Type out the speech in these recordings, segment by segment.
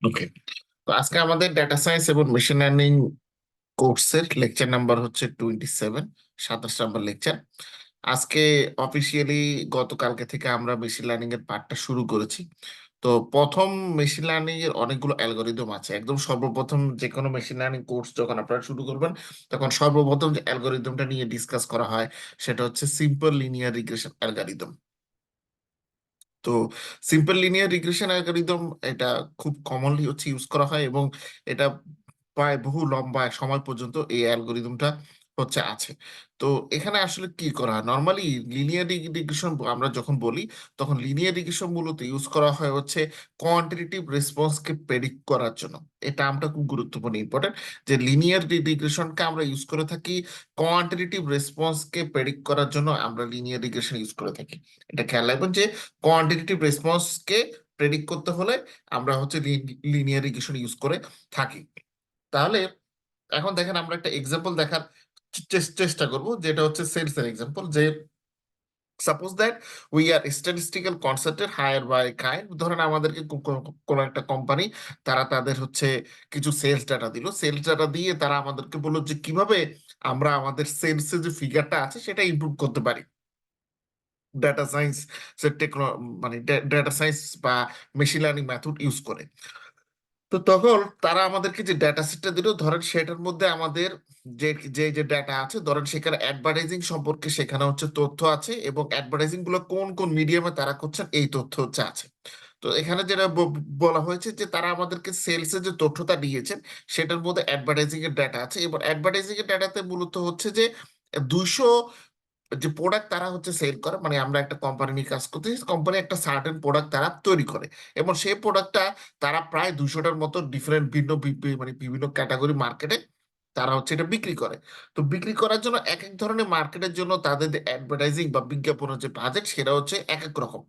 ওকে, তো আজকে আমাদের ডাটা সায়েন্স এবং মেশিন লার্নিং কোর্সের লেকচার নাম্বার হচ্ছে 27, 27 নাম্বার লেকচার। আজকে অফিসিয়ালি গতকালকে থেকে আমরা মেশিন লার্নিং এর পার্টটা শুরু করেছি। তো প্রথম মেশিন লার্নিং এর অনেকগুলো অ্যালগোরিদম আছে। একদম সর্বপ্রথম যে কোনো মেশিন লার্নিং কোর্স যখন আপনারা শুরু করবেন, তখন সর্বপ্রথম যে অ্যালগোরিদমটা নিয়ে ডিসকাস করা হয় সেটা হচ্ছে সিম্পল লিনিয়ার রিগ্রেশন অ্যালগোরিদম। তো সিম্পল লিনিয়ার রিগ্রেশন অ্যালগোরিদম এটা খুব কমনলি হচ্ছে ইউজ করা হয়, এবং এটা প্রায় বহু লম্বা সময় পর্যন্ত এই অ্যালগোরিদমটা হচ্ছে আছে। তো এখানে আসলে কি করা হয়, নর্মালি লিনিয়ার রিগ্রেশন আমরা যখন বলি, তখন লিনিয়ার রিগ্রেশন মূলত ইউজ করা হয় হচ্ছে কোয়ান্টিটেটিভ রেসপন্সকে প্রেডিক্ট করার জন্য। এই টার্মটা খুব গুরুত্বপূর্ণ, ইম্পর্টেন্ট, যে লিনিয়ার রিগ্রেশনকে আমরা ইউজ করে থাকি কোয়ান্টিটেটিভ রেসপন্সকে প্রেডিক্ট করার জন্য। আমরা লিনিয়ার রিগ্রেশন ইউজ করে থাকি, এটা খেয়াল রাখবেন যে কোয়ান্টিটেটিভ রেসপন্সকে প্রেডিক্ট করতে হলে আমরা হচ্ছে লিনিয়ার রিগ্রেশন ইউজ করে থাকি। তাহলে এখন দেখেন, আমরা একটা এক্সাম্পল দেখার চেষ্টা করব, যেটা হচ্ছে সেলস এর এক্সাম্পল। যে suppose that we are statistical কনসেপ্টের হায়ার বাই কাইন্ড। ধরেন আমাদেরকে কোনো একটা কোম্পানি, তারা তাদের হচ্ছে কিছু সেলস ডাটা দিল। সেলস ডাটা দিয়ে তারা আমাদেরকে বললো যে কিভাবে আমরা আমাদের সেলসের যে ফিগারটা আছে সেটা ইমপ্রুভ করতে পারি ডাটা সায়েন্স মানে ডাটা সায়েন্স বা মেশিন লার্নিং মেথড ইউজ করে। তো তখন তারা আমাদেরকে যে ডেটা সেটটা দিল, ধরেন সেটার মধ্যে আমাদের যে যে যে ডেটা আছে, ধরেন সেখানে অ্যাডভার্টাইজিং সম্পর্কে সেখানে হচ্ছে তথ্য আছে, এবং অ্যাডভার্টাইজিং গুলো কোন কোন মিডিয়ামে তারা করছেন এই তথ্য হচ্ছে আছে। তো এখানে যেটা বলা হয়েছে যে তারা আমাদেরকে সেলস এর যে তথ্যটা দিয়েছেন, সেটার মধ্যে অ্যাডভার্টাইজিং এর ডেটা আছে, এবং অ্যাডভার্টাইজিং এর ডেটাতে মূলত হচ্ছে যে 200 যে প্রোডাক্ট তারা হচ্ছে সেল করে। মানে আমরা একটা কোম্পানি নিয়ে কাজ করতেছি, কোম্পানি একটা সার্টেন প্রোডাক্ট তারা তৈরি করে, এবং সেই প্রোডাক্টটা তারা প্রায় 200টার মতো ডিফারেন্ট ভিন্ন মানে বিভিন্ন ক্যাটাগরি মার্কেটে তারা হচ্ছে এটা বিক্রি করে। তো বিক্রি করার জন্য এক এক ধরনের মার্কেটের জন্য তাদের যে অ্যাডভার্টাইজিং বা বিজ্ঞাপনের যে বাজেট, সেটা হচ্ছে এক এক রকম।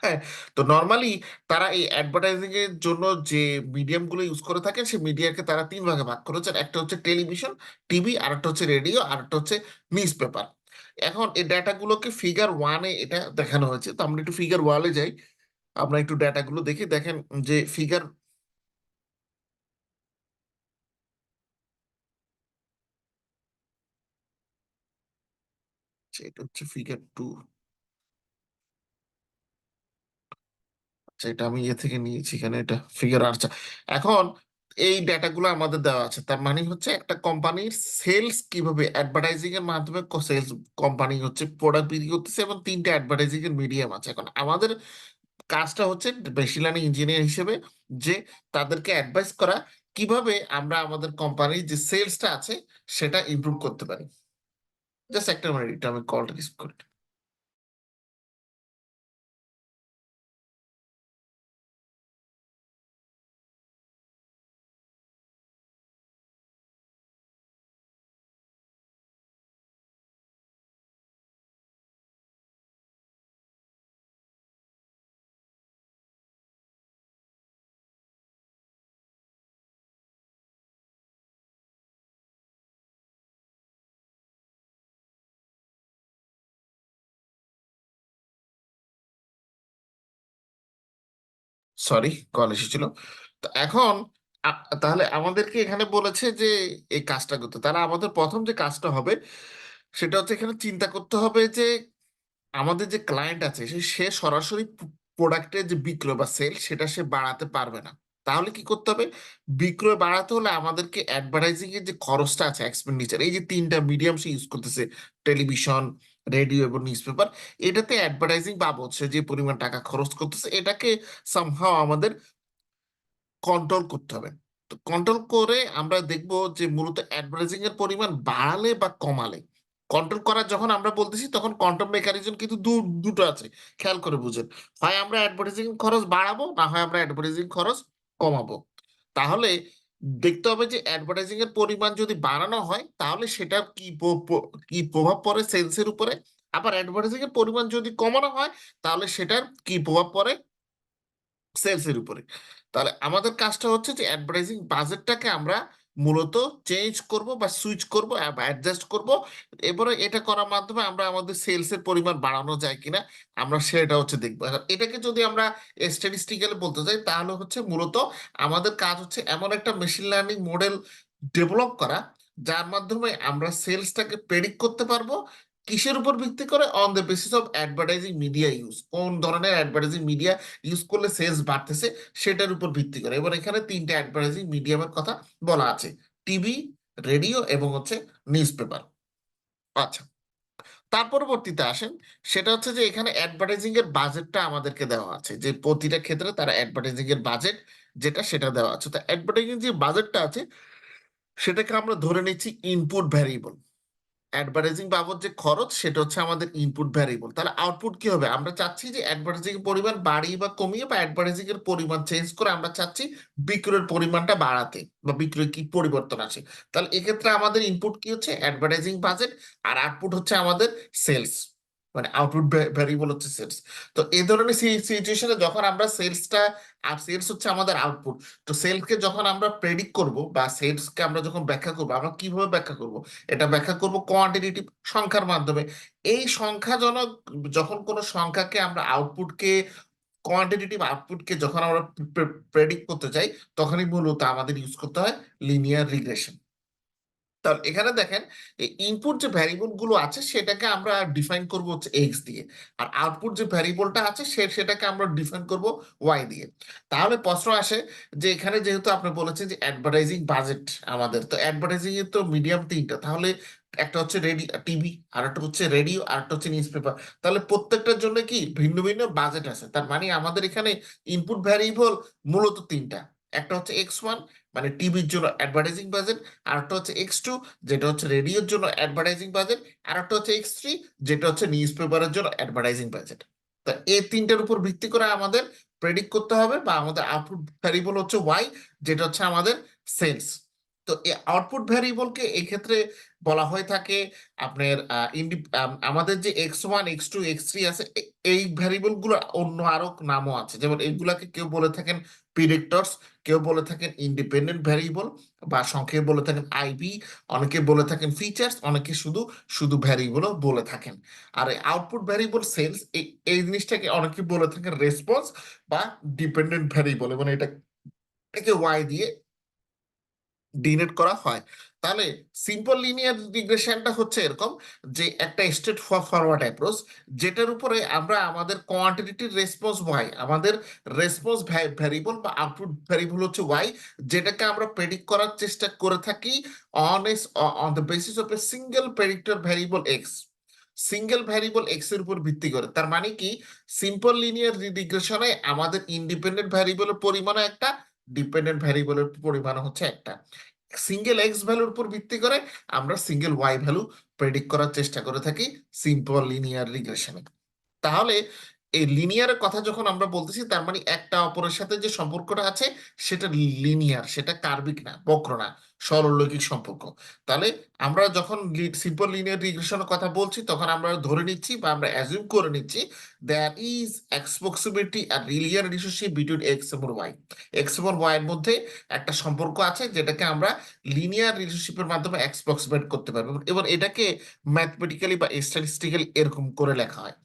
হ্যাঁ, তো নর্মালি তারা এই অ্যাডভার্টাইজিং এর জন্য যে মিডিয়াম গুলো ইউজ করে থাকেন, সেই মিডিয়াকে তারা তিন ভাগে ভাগ করেছেন। একটা হচ্ছে টেলিভিশন, টিভি, আর একটা হচ্ছে রেডিও, আর একটা হচ্ছে নিউজ পেপার। এখন এই ডাটাগুলোকে ফিগার ওয়ানে এটা দেখানো হয়েছে। তো আমরা একটু ফিগার ওয়ানে যাই, আমরা একটু ডাটাগুলো দেখি। দেখেন যে ফিগার, এটা হচ্ছে ফিগার 2। আচ্ছা, এটা আমি ইয়ে থেকে নিয়েছি, এখানে এটা ফিগার। আচ্ছা, এখন এই ডেটাগুলো আমাদের দেওয়া আছে। তার মানে হচ্ছে একটা কোম্পানির সেলস কিভাবে অ্যাডভার্টাইজিং এর মাধ্যমে সেলস কোম্পানি হচ্ছে প্রোডাক্ট বিক্রি করতেছে, এবং তিনটা অ্যাডভার্টাইজিং এর মিডিয়াম আছে। এখন আমাদের কাজটা হচ্ছে মেশিন লার্নিং ইঞ্জিনিয়ার হিসেবে যে তাদেরকে অ্যাডভাইস করা কিভাবে আমরা আমাদের কোম্পানির যে সেলসটা আছে সেটা ইমপ্রুভ করতে পারি। জাস্ট একটা মিনিট, এটা আমি কলটা রিসিভ করি। সরি, কল এসেছিল। তো এখন তাহলে আমাদেরকে এখানে বলেছে যে এই কাজটা করতে, তাহলে আমাদের প্রথম যে কাজটা হবে সেটা হচ্ছে এখানে চিন্তা করতে হবে যে আমাদের যে ক্লায়েন্ট আছে সে সরাসরি প্রোডাক্টের যে বিক্রয় বা সেল সেটা সে বাড়াতে পারবে না। তাহলে কি করতে হবে, বিক্রয় বাড়াতে হলে আমাদেরকে অ্যাডভার্টাইজিং এর যে খরচটা আছে, এক্সপেন্ডিচার, এই যে তিনটা মিডিয়াম সে ইউজ করতেছে, টেলিভিশন, রেডিও এবং নিউজ পেপার, এটাতে অ্যাডভার্টাইজিং বাবদ সে যে পরিমাণ টাকা খরচ করতেছে, এটাকে সামহাও আমাদের কন্ট্রোল করতে হবে। তো কন্ট্রোল করে আমরা দেখব যে মূলত অ্যাডভার্টাইজিং এর পরিমাণ বাড়ালে বা কমালে, কন্ট্রোল করা যখন আমরা বলতেছি তখন কন্ট্রোল মেকানিজম কিন্তু দুটো আছে, খেয়াল করে বুঝেন। হয় আমরা অ্যাডভার্টাইজিং খরচ বাড়াবো, না হয় আমরা অ্যাডভার্টাইজিং খরচ কমাবো। তাহলে দেখতে হবে যে অ্যাডভার্টাইজিং এর পরিমাণ যদি বাড়ানো হয় তাহলে সেটার কি প্রভাব পড়ে সেলসের উপরে। আবার অ্যাডভার্টাইজিং এর পরিমাণ যদি কমানো হয় তাহলে সেটার কি প্রভাব পড়ে সেলস এর উপরে। তাহলে আমাদের কাজটা হচ্ছে যে অ্যাডভার্টাইজিং বাজেটটাকে আমরা মূলত চেঞ্জ করব বা সুইচ করব বা অ্যাডজাস্ট করব। এবারে এটা করার মাধ্যমে আমরা আমাদের সেলস এর পরিমাণ বাড়ানো যায় কিনা আমরা সেটা হচ্ছে দেখবো। এখন এটাকে যদি আমরা স্ট্যাটিস্টিক্যালি বলতে চাই তাহলে হচ্ছে মূলত আমাদের কাজ হচ্ছে এমন একটা মেশিন লার্নিং মডেল ডেভেলপ করা যার মাধ্যমে আমরা সেলসটাকে প্রেডিক্ট করতে পারবো। কিসের উপর ভিত্তি করে? On the basis of advertising media use, কোন ধরনের অ্যাডভার্টাইজিং মিডিয়া ইউজ করলে সেলস বাড়তেছে সেটার উপর ভিত্তি করে। এবার এখানে তিনটা অ্যাডভার্টাইজিং মিডিয়ামের কথা বলা আছে: টিভি, রেডিও এবং হচ্ছে নিউজ পেপার। আচ্ছা, তার পরবর্তীতে আসেন, সেটা হচ্ছে যে এখানে অ্যাডভার্টাইজিং এর বাজেটটা আমাদেরকে দেওয়া আছে, যে প্রতিটা ক্ষেত্রে তারা অ্যাডভার্টাইজিং এর বাজেট যেটা সেটা দেওয়া আছে। তো অ্যাডভার্টাইজিং যে বাজেটটা আছে সেটাকে আমরা ধরে নিচ্ছি ইনপুট ভ্যারিয়েবল। অ্যাডভার্টাইজিং বাবদ যে খরচ সেটা হচ্ছে আমাদের ইনপুট ভ্যারিয়েবল। তাহলে আউটপুট কি হবে? আমরা চাচ্ছি যে অ্যাডভার্টাইজিং এর পরিমাণ বাড়িয়ে বা কমিয়ে, বা অ্যাডভার্টাইজিং এর পরিমাণ চেঞ্জ করে আমরা চাচ্ছি বিক্রয়ের পরিমাণটা বাড়াতে, বা বিক্রয় কি পরিবর্তন আসে। তাহলে এক্ষেত্রে আমাদের ইনপুট কি হচ্ছে? Advertising budget. আর আউটপুট হচ্ছে আমাদের সেলস, মানে আউটপুট ভ্যারিয়েবল হচ্ছে সেলস। তো এই ধরনের সিচুয়েশনে যখন আমরা সেলসটা, আর সেলস হচ্ছে আমাদের আউটপুট, তো সেলসকে যখন আমরা প্রেডিক্ট করব বা সেলসকে আমরা যখন ব্যাখ্যা করবো, আমরা কিভাবে ব্যাখ্যা করব? এটা ব্যাখ্যা করব কোয়ান্টিটেটিভ সংখ্যার মাধ্যমে। এই সংখ্যাজনক, যখন কোনো সংখ্যাকে আমরা আউটপুটকে, কোয়ান্টিটেটিভ আউটপুটকে যখন আমরা প্রেডিক্ট করতে চাই, তখনই মূলত আমাদের ইউজ করতে হয় লিনিয়ার রিগ্রেশন। তাহলে এখানে দেখেন, ইনপুট যে ভ্যারিয়েবল গুলো আছে সেটাকে আমরা ডিফাইন করব হচ্ছে এক্স দিয়ে, আর আউটপুট যে ভ্যারিয়েবলটা আছে সেটাকে আমরা ডিফাইন করব ওয়াই দিয়ে। তাহলে প্রশ্ন আসে যে এখানে যেহেতু আপনি বলেছেন যে অ্যাডভার্টাইজিং বাজেট আমাদের, তো অ্যাডভার্টাইজিং এর তো মিডিয়াম তিনটা, তাহলে একটা হচ্ছে টিভি, আর একটা হচ্ছে রেডিও, আর একটা হচ্ছে নিউজ পেপার। তাহলে প্রত্যেকটার জন্য কি ভিন্ন ভিন্ন বাজেট আছে। তার মানে আমাদের এখানে ইনপুট ভ্যারিয়েবল মূলত তিনটা। একটা হচ্ছে X1, মানে টিভির জন্য অ্যাডভার্টাইজিং বাজেট। আর একটা হচ্ছে X2, যেটা হচ্ছে রেডিওর জন্য অ্যাডভার্টাইজিং বাজেট। আর একটা হচ্ছে X3, যেটা হচ্ছে নিউজ পেপারের জন্য অ্যাডভার্টাইজিং বাজেট। তো এই তিনটার উপর ভিত্তি করে আমাদের প্রেডিক্ট করতে হবে, বা আমাদের আউটপুট ভ্যারিয়েবল হচ্ছে ওয়াই, যেটা হচ্ছে আমাদের সেলস। তো এই আউটপুট ভ্যারিয়েবলকে এই ক্ষেত্রে বলা হয়ে থাকে আপনার আমাদের যে X1, X2, X3 আছে, এই ভ্যারিয়েবল গুলো অন্য আরো নামও আছে। যেমন এইগুলাকে কেউ বলে থাকেন প্রিডিক্টরস, কেউ বলে থাকেন ইন্ডিপেন্ডেন্ট ভ্যারিয়েবল, বা সংক্ষেপে বলে থাকেন আইবি, অনেকে বলে থাকেন ফিচার্স, অনেকে শুধু শুধু ভ্যারিয়েবলও বলে থাকেন। আর এই আউটপুট ভ্যারিয়েবল সেলস, এই জিনিসটাকে অনেকে বলে থাকেন রেসপন্স বা ডিপেন্ডেন্ট ভ্যারিয়েবল, এবং এটাকে ওয়াই দিয়ে ডিনোট করা হয়। তাহলে সিম্পল লিনিয়ার রিগ্রেশনটা হচ্ছে এরকম, যে একটা স্ট্রেট ফরওয়ার্ড অ্যাপ্রোচ, যেটার উপরে আমরা আমাদের কোয়ান্টিটিভ রেসপন্স ওয়াই, আমাদের রেসপন্স ভ্যারিয়েবল বা আউটপুট ভ্যারিয়েবল হচ্ছে ওয়াই, যেটাকে আমরা প্রেডিক্ট করার চেষ্টা করে থাকি on the basis of a single predictor variable x. Single variable x এর উপর ভিত্তি করে। তার মানে কি, সিম্পল লিনিয়ার রিগ্রেশনে আমাদের ইন্ডিপেন্ডেন্ট ভ্যারিয়েবলের পরিমাণও একটা, ডিপেন্ডেন্ট ভ্যারিয়েবলের পরিমাণ হচ্ছে একটা। সিঙ্গেল এক্স ভ্যালুর উপর ভিত্তি করে আমরা সিঙ্গেল ওয়াই ভ্যালু প্রেডিক্ট করার চেষ্টা করে থাকি সিম্পল লিনিয়ার রিগ্রেশনে। তাহলে এই লিনিয়ারের কথা যখন আমরা বলতেছি, তার মানে একটা অপরের সাথে যে সম্পর্কটা আছে সেটা লিনিয়ার, সেটা কার্বিক না, বক্র না, সরলরৈখিক সম্পর্ক। তাহলে আমরা যখন সিম্পল লিনিয়ার রিগ্রেশনের কথা বলছি, তখন আমরা ধরে নিচ্ছি বা আমরা অ্যাজিউম করে নিচ্ছি there is approximately a linear relationship between X এবং ওয়াই। এক্স এবং ওয়াই এর মধ্যে একটা সম্পর্ক আছে, যেটাকে আমরা লিনিয়ার রিলেশনশিপের মাধ্যমে অ্যাপ্রক্সিমেট করতে পারবো। এবার এটাকে ম্যাথমেটিক্যালি বা স্ট্যাটিস্টিক্যালি এরকম করে লেখা হয়।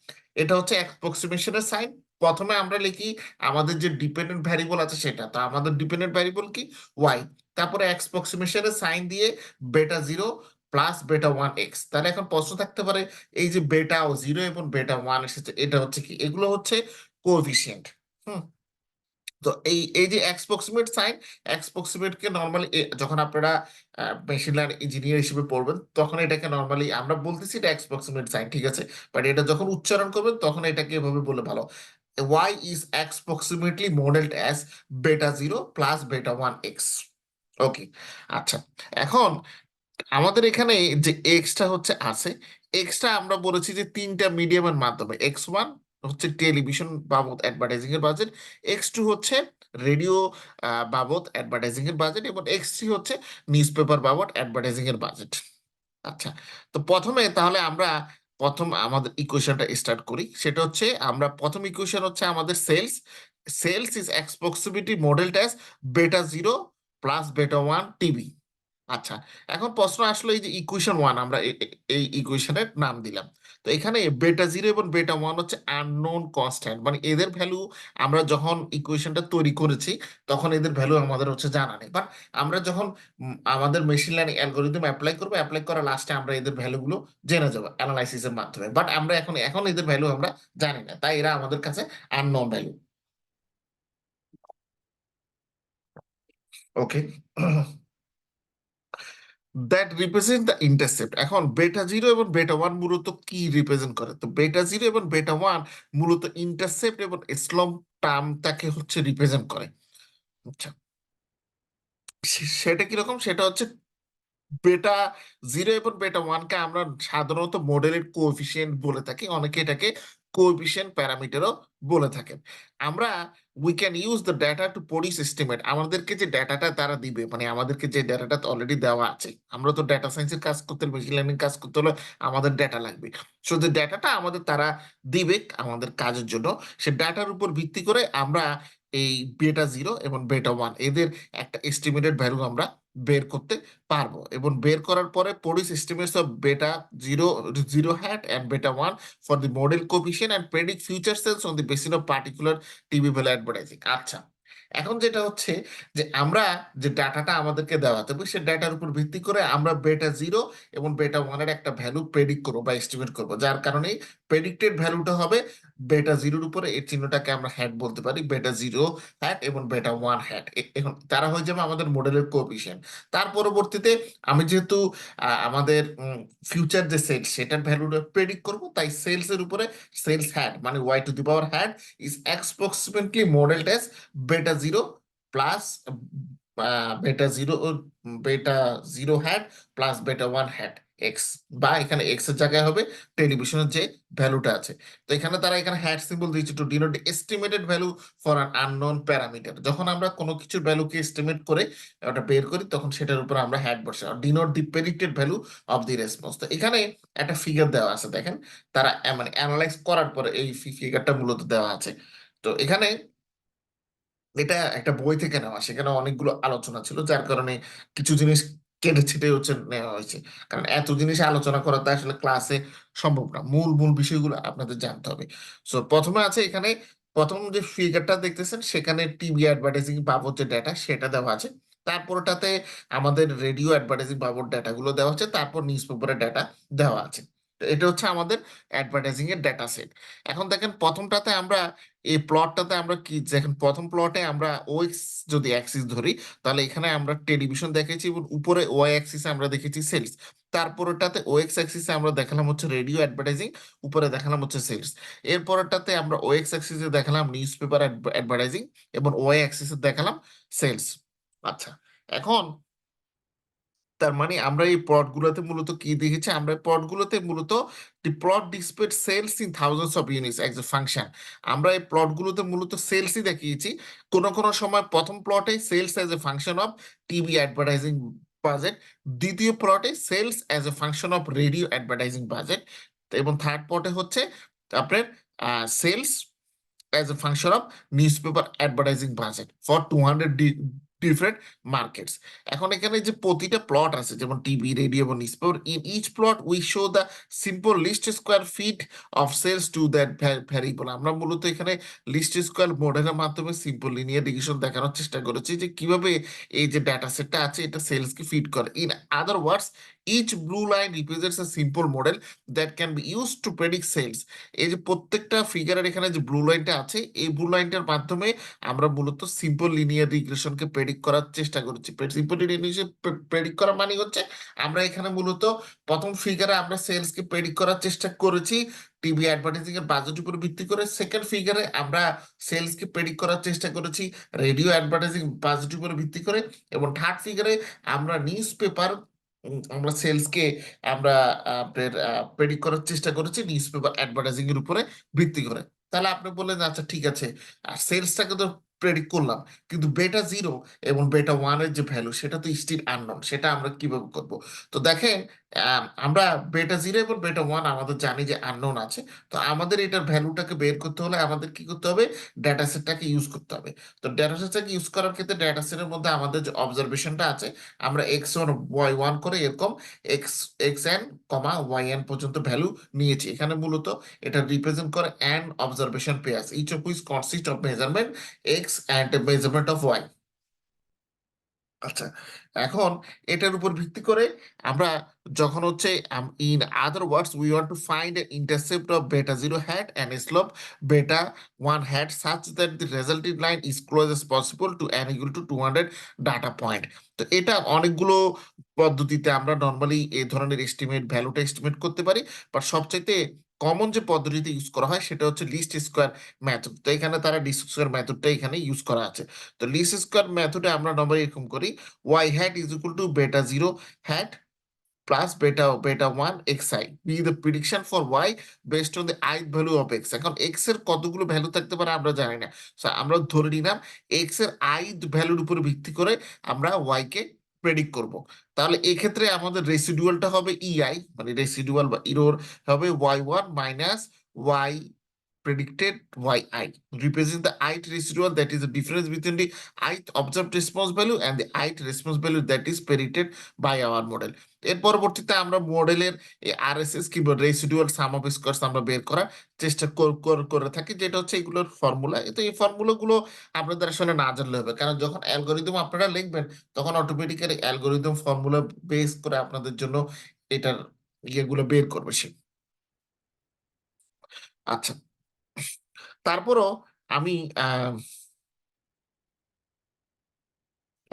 এটা হচ্ছে অ্যাপ্রক্সিমেশনের সাইন। প্রথমে আমরা লিখি আমাদের যে ডিপেন্ডেন্ট ভ্যারিয়েবল আছে সেটা, তো আমাদের ডিপেন্ডেন্ট ভ্যারিয়েবল কি? ওয়াই। তারপরে অ্যাপ্রক্সিমেশনের সাইন দিয়ে বেটা zero plus beta one x. তাহলে এখন প্রশ্ন থাকতে পারে, এই যে বেটা ও জিরো এবং বেটা ওয়ান এসেছে, এটা হচ্ছে কি? এগুলো হচ্ছে কোএফিসিয়েন্ট। হুম। তো এই এই যে অ্যাপ্রক্সিমেট সাইন, অ্যাপ্রক্সিমেট কে নর্মালি যখন আপনারা মেশিন লার্নিং ইঞ্জিনিয়ার হিসেবে পড়বেন, তখন এটাকে নর্মালি আমরা বলতেছি এটা অ্যাপ্রক্সিমেট সাইন, ঠিক আছে, বাট এটা যখন উচ্চারণ করবেন তখন এটাকে এভাবে বলে ভালো, y is approximately modeled as beta 0 plus beta 1 x. ওকে। আচ্ছা, এখন আমাদের এখানে যে এক্সটা হচ্ছে আছে, এক্সটা আমরা বলেছি যে তিনটা মিডিয়ামের মাধ্যমে। X1 হচ্ছে টেলিভিশন বাবদ অ্যাডভার্টাইজিং এর বাজেট, X2 হচ্ছে রেডিও বাবদ অ্যাডভার্টাইজিং এর বাজেট, এবং X3 হচ্ছে নিউজ পেপার বাবদ অ্যাডভার্টাইজিং এর বাজেট। আচ্ছা, তো প্রথমে তাহলে আমরা প্রথম আমাদের ইকুয়েশনটা স্টার্ট করি। সেটা হচ্ছে, আমরা প্রথম ইকুয়েশন হচ্ছে আমাদের sales. Sales is approximately modelled as beta 0 plus বেটা 1 টিভি। আচ্ছা, এখন প্রশ্ন আসলো এই যে ইকুয়েশন ওয়ান আমরা এই ইকুয়েশনের নাম দিলাম। তো এখানে বেটা জিরো এবং বেটা ওয়ান হচ্ছে আননোন কনস্ট্যান্ট, মানে এদের ভ্যালু আমরা যখন ইকুয়েশনটা তৈরি করেছি তখন এদের ভ্যালু আমাদের হচ্ছে জানা নেই, বাট আমরা যখন আমাদের মেশিন লার্নিং অ্যালগোরিদম অ্যাপ্লাই করবো, অ্যাপ্লাই করার লাস্টে আমরা এদের ভ্যালুগুলো জেনে যাবো অ্যানালাইসিসের মাধ্যমে, বাট আমরা এখন এখন এদের ভ্যালু আমরা জানি না, তাই এরা আমাদের কাছে unknown value. Okay, that represent the intercept. এখন বেটা জিরো এবং বেটা ওয়ান মূলত কি রিপ্রেজেন্ট করে? তো বেটা জিরো এবং বেটা ওয়ান মূলত ইন্টারসেপ্ট এবং স্লোপ টার্মটাকে হচ্ছে রিপ্রেজেন্ট করে। আচ্ছা, সেটা কিরকম? সেটা হচ্ছে বেটা জিরো এবং বেটা ওয়ানকে আমরা সাধারণত মডেলের কোএফিসিয়েন্ট বলে থাকি, অনেকে এটাকে কোএফিসিয়েন্ট প্যারামিটারও বলে থাকেন। আমরা we can use the data to produce estimate. আমাদেরকে যে ডাটাটা তারা দিবে, মানে আমাদেরকে যে ডাটাটা অলরেডি দেওয়া আছে, আমরা তো ডাটা সায়েন্সের কাজ করতে হলে, মেশিন লার্নিং কাজ করতে হলে আমাদের ডাটা লাগবে। সো যে ডাটাটা আমাদের তারা দিবে আমাদের কাজের জন্য, সে ডাটার উপর ভিত্তি করে আমরা এই বেটা জিরো এবং বেটা ওয়ান এদের একটা এস্টিমেটেড ভ্যালু আমরা বের করতে পারবো, এবং বের করার পরে produce estimates of beta zero zero hat and beta one for the model coefficient and predict future sales on the basis of particular TV value advertising. আচ্ছা, এখন যেটা হচ্ছে যে আমরা যে ডাটাটা আমাদেরকে দেওয়া হবে সেই ডাটার উপর ভিত্তি করে আমরা বেটা জিরো এবং বেটা ওয়ানের একটা ভ্যালু প্রেডিক্ট করবো বা এস্টিমেট করবো, যার কারণে প্রেডিক্টেড ভ্যালুটা হবে বেটা জিরোর উপরে, এর চিহ্নটাকে আমরা হ্যাট বলতে পারি, বেটা জিরো হ্যাট এবং বেটা ওয়ান হ্যাট। এখন তারা হয়ে যাবে আমাদের মডেলের কোএফিসিয়েন্ট। তার পরবর্তীতে আমি যেহেতু আমাদের ফিউচার যে সেলস সেটার ভ্যালুটা প্রেডিক্ট করব, তাই সেলস এর উপরে সেলস হ্যাড মানে Y to the power hat is approximately modelled as beta zero plus beta zero beta zero hat plus beta one hat X, বা এখানে এক্স এর জায়গায় হবে টেলিভিশনের যে ভ্যালুটা আছে। তো এখানে তারা এখানে হ্যাড সিম্বল দিয়েছে to denote estimated value for an unknown parameter. যখন আমরা কোনো কিছুর ভ্যালুকে এস্টিমেট করে ওটা বের করি তখন সেটার উপর আমরা হ্যাড বসাই, denote the predicted value of the response. তো এখানে একটা ফিগার দেওয়া আছে, দেখেন তারা মানে অ্যানালাইজ করার পরে এই ফিগারটা মূলত দেওয়া আছে। তো এখানে এটা একটা বই থেকে নেওয়া, সেখানে অনেকগুলো আলোচনা ছিল, যার কারণে কিছু জিনিস কেটে ছেটে হচ্ছে নেওয়া হয়েছে, কারণ এত জিনিস আলোচনা করা তো আসলে ক্লাসে সম্ভব না, মূল মূল বিষয়গুলো আপনাদের জানতে হবে। সো প্রথমে আছে এখানে, প্রথম যে ফিগারটা দেখতেছেন সেখানে টিভি অ্যাডভার্টাইজিং বাবদ যে ডেটা সেটা দেওয়া আছে, তারপরটাতে আমাদের রেডিও অ্যাডভার্টাইজিং বাবদ ডেটা গুলো দেওয়া আছে, তারপর নিউজ পেপারের ডেটা দেওয়া আছে। তো এটা হচ্ছে আমাদের অ্যাডভার্টাইজিং এর ডেটা সেট। এখন দেখেন প্রথমটাতে আমরা এই প্লটটাতে আমরা কি দেখেন, প্রথম প্লটে আমরা ওএক্স যদি অ্যাক্সিস ধরি তাহলে এখানে আমরা টেলিভিশন দেখেছি এবং উপরে ওয়াই অ্যাক্সিসে আমরা দেখেছি সেলস। তারপরটাতে ওএক্স অ্যাক্সিসে আমরা দেখালাম হচ্ছে রেডিও অ্যাডভার্টাইজিং, উপরে দেখালাম হচ্ছে সেলস। এরপরটাতে আমরা ওএক্স অ্যাক্সিসে দেখালাম নিউজ পেপার অ্যাডভার্টাইজিং এবং ওয়াই অ্যাক্সিসে দেখালাম সেলস। আচ্ছা, এখন তার মানে আমরা এই প্লটগুলোতে মূলত কি দেখেছি, আমরা এই প্লটগুলোতে মূলত the plot displayed sales in thousands of units as a function. আমরা এই প্লটগুলোতে মূলত সেলসই দেখিয়েছি। কোনো কোনো সময় প্রথম প্লটে sales as a function of TV advertising budget, দ্বিতীয় প্লটে sales as a function of radio advertising budget, এবং থার্ড প্লটে হচ্ছে আপনার sales as a function of newspaper advertising budget for 200 different markets. এখন এখানে যে প্রতিটা প্লট আছে যেমন টিভি রেডিও এবং newspaper, in each plot we show the simple least square fit of sales to that variable. আমরা মূলত এখানে লিস্ট স্কোয়ার মডেলের মাধ্যমে সিম্পল লিনিয়ার রিগ্রেশন দেখানোর চেষ্টা করেছি যে কিভাবে এই যে ডাটা সেটটা আছে এটা সেলসকে ফিট করে। In other words, each blue line represents a simple model that can be used to predict sales। এই যে প্রত্যেকটা ফিগারের এখানে যে ব্লু লাইনটা আছে এই ব্লু লাইনটার মাধ্যমে আমরা মূলত সিম্পল লিনিয়ার রিগ্রেশনকে প্রেডিক্ট করার চেষ্টা করেছি। সিম্পল লিনিয়ার প্রেডিক্ট করা মানে হচ্ছে আমরা এখানে মূলত প্রথম ফিগারে আমরা সেলসকে প্রেডিক্ট করার চেষ্টা করেছি টিভি অ্যাডভার্টাইজিং এর বাজেটের উপর ভিত্তি করে, সেকেন্ড ফিগারে আমরা সেলসকে প্রেডিক্ট করার চেষ্টা করেছি রেডিও অ্যাডভার্টাইজিং বাজেটের উপর ভিত্তি করে, এবং থার্ড ফিগারে আমরা নিউজ পেপার আমরা সেলসকে আমরা আপনার প্রেডিক্ট করার চেষ্টা করেছি নিউজ পেপার অ্যাডভার্টাইজিং এর উপরে ভিত্তি করে। তাহলে আপনি বললেন আচ্ছা ঠিক আছে, আর সেলসটাকে তো প্রেডিক্ট করলাম, কিন্তু বেটা জিরো এবং বেটা ওয়ানের যে ভ্যালু সেটা তো স্টিল আননোন, সেটা আমরা কিভাবে করব? তো দেখেন আমরা বেটা জিরো এবং বেটা ওয়ান আমাদের জানি যে আননোন আছে। তো আমাদের এটার ভ্যালুটাকে বের করতে হলে আমাদের কি করতে হবে, ডেটা সেটটাকে ইউজ করতে হবে। তো ডেটা সেটটাকে ইউজ করার ক্ষেত্রে ডেটা সেটের মধ্যে আমাদের যে অবজারভেশনটা আছে, আমরা x1 y1 করে এরকম X N comma Y N পর্যন্ত ভ্যালু নিয়েছি। এখানে মূলত এটা রিপ্রেজেন্ট করে an observation pairs each of which consist of measurement X and measurement of Y. আচ্ছা, এখন এটার উপর ভিত্তি করে আমরা যখন হচ্ছে in other words we want to find intercept of beta zero hat and slope beta one hat such that the resulting line is close as possible to an equal two 200 data point. তো এটা অনেকগুলো পদ্ধতিতে আমরা normally এই ধরনের estimate ভ্যালুটা estimate করতে পারি। বাট সবচাইতে কমন যে পদ্ধতিতে ইউজ করা হয় সেটা হচ্ছে লিস্ট স্কোয়ার মেথড। তো এখানে তারা লিস্ট স্কোয়ার মেথডটা এখানে ইউজ করা আছে। তো লিস্ট স্কোয়ার মেথডে আমরা নর্মালি এরকম করি, y hat is equal to beta 0 hat plus beta 1 xi be the prediction for y based on the ith value of x। এখন x এর কতগুলো ভ্যালু থাকতে পারে আমরা জানি না। So আমরা ধরে নিলাম x এর ith ভ্যালুর উপর ভিত্তি করে আমরা y কে প্রেডিক্ট করব। তাহলে এক্ষেত্রে আমাদের রেসিডুয়ালটা হবে ei, মানে রেসিডুয়াল বা ইরোর হবে y1 minus y predicted yi, represent the ith residual, that is the difference between the ith observed response value and the ith response value that is predicted by our model। এর পরবর্তীতে আমরা মডেলের এই RSS কিংবা residual some of squares আমরা বের করার চেষ্টা করে থাকি, যেটা হচ্ছে এগুলোর ফর্মুলা। তো এই ফর্মুলাগুলো আপনাদের আসলে না জানলে হবে, কারণ যখন অ্যালগোরিদম আপনারা লিখবেন তখন অটোমেটিক্যালি অ্যালগোরিদম ফর্মুলা বেস করে আপনাদের জন্য এটার ইয়েগুলো বের করবে সে। আচ্ছা, তারপরও আমি আহ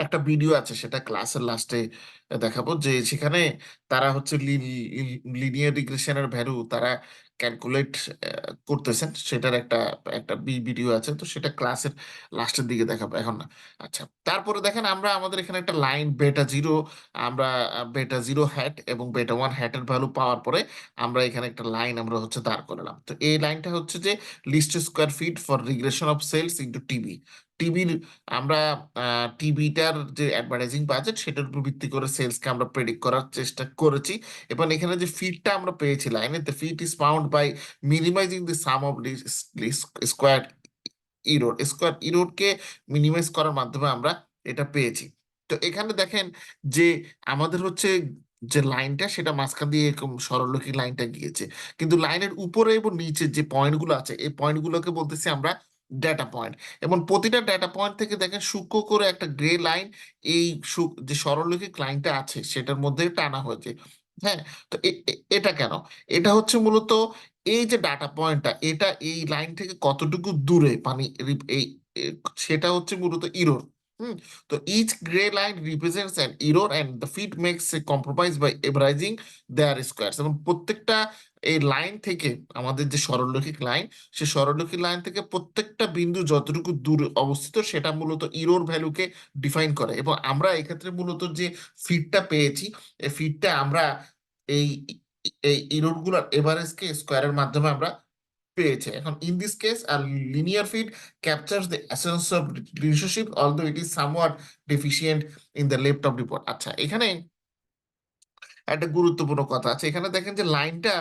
একটা ভিডিও আছে, সেটা ক্লাসের লাস্টে দেখাবো, যে সেখানে তারা হচ্ছে লিনিয়ার রিগ্রেশনের ভ্যালু তারা ক্যালকুলেট করতেছেন, সেটার একটা একটা ভিডিও আছে। তো সেটা ক্লাসের লাস্টের দিকে দেখাবো, এখন না। আচ্ছা, তারপরে দেখেন আমরা আমাদের এখানে একটা লাইন বেটা জিরো, আমরা বেটা জিরো হ্যাট এবং বেটা ওয়ান হ্যাটের ভ্যালু পাওয়ার পরে আমরা এখানে একটা লাইন আমরা হচ্ছে দাঁড় করালাম। তো এই লাইনটা হচ্ছে যে least square fit for regression of sales into TV. টিবির আমরা টিভিটার যে অ্যাডভার্টাইজিং বাজেট সেটার উপর ভিত্তি করে সেলসকে আমরা প্রেডিক্ট করার চেষ্টা করেছি। এবং এখানে যে ফিডটা আমরা পেয়েছি লাইনে, the fit is found by minimizing the sum of square ইরোডকে মিনিমাইজ করার মাধ্যমে আমরা এটা পেয়েছি। তো এখানে দেখেন যে আমাদের হচ্ছে যে লাইনটা সেটা মাঝখান দিয়ে এরকম সরলরেখা লাইনটা গিয়েছে, কিন্তু লাইনের উপরে এবং নিচে যে পয়েন্টগুলো আছে এই পয়েন্টগুলোকে বলতেছি আমরা ডেটা পয়েন্ট। এবং প্রতিটা ডেটা পয়েন্ট থেকে দেখেন সূক্ষ্ম করে একটা গ্রে লাইন এই যে সরলরেখিক লাইনটা আছে সেটার মধ্যে টানা হয়েছে। হ্যাঁ, তো এটা কেন? এটা হচ্ছে মূলত এই যে ডাটা পয়েন্টটা এটা এই লাইন থেকে কতটুকু দূরে, মানে এই সেটা হচ্ছে মূলত ইরোর। হুম। তো each grey line represents an error and the fit makes a compromise by averaging their squares. এবং প্রত্যেকটা এই লাইন থেকে, আমাদের যে সরলরৈখিক লাইন, সে সরলরৈখিক লাইন থেকে প্রত্যেকটা বিন্দু যতটুকু দূর অবস্থিত সেটা মূলত ইরোর ভ্যালুকে ডিফাইন করে। এবং আমরা এক্ষেত্রে মূলত যে ফিটটা পেয়েছি, এই ফিটটা আমরা এই এই ইরোর গুলার এভারেজকে স্কোয়ারের মাধ্যমে আমরা পেয়েছে। এখন in this case a linear fit captures the essence of relationship although it is somewhat deficient in the left of report. আচ্ছা, এখানে একটা গুরুত্বপূর্ণ কথা আছে। এখানে দেখেন যে লাইনটা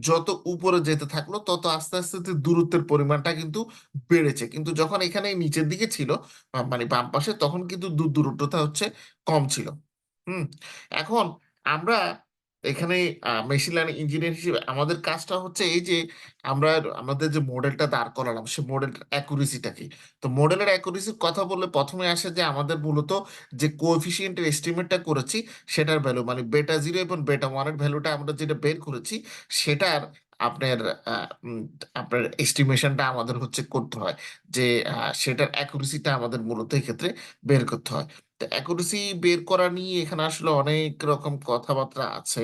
যত উপরে যেতে থাকলো তত আস্তে আস্তে যে দূরত্বের পরিমাণটা কিন্তু বেড়েছে, কিন্তু যখন এখানে নিচের দিকে ছিল মানে বাম পাশে, তখন কিন্তু দূরত্বটা হচ্ছে কম ছিল। হুম। এখন আমরা এখানে মেশিন লার্নিং ইঞ্জিনিয়ার হিসেবে আমাদের কাজটা হচ্ছে এই যে আমরা আমাদের যে মডেলটা দাঁড় করালাম সে মডেলটার অ্যাকুরেসিটা কি। তো মডেলের অ্যাকুরেসির কথা বললে প্রথমে আসে যে আমাদের মূলত যে কোএফিসিয়েন্টের এস্টিমেটটা করেছি সেটার ভ্যালু, মানে বেটা জিরো এবং বেটা ওয়ানের ভ্যালুটা আমরা যেটা বের করেছি সেটার আপনার আহ, উম, আপনার এস্টিমেশনটা আমাদের হচ্ছে করতে হয়, যে সেটার অ্যাকুরেসিটা আমাদের মূলত এক্ষেত্রে বের করতে হয়। তো অ্যাকুরেসি বের করা নিয়ে এখানে আসলে অনেক রকম কথাবার্তা আছে,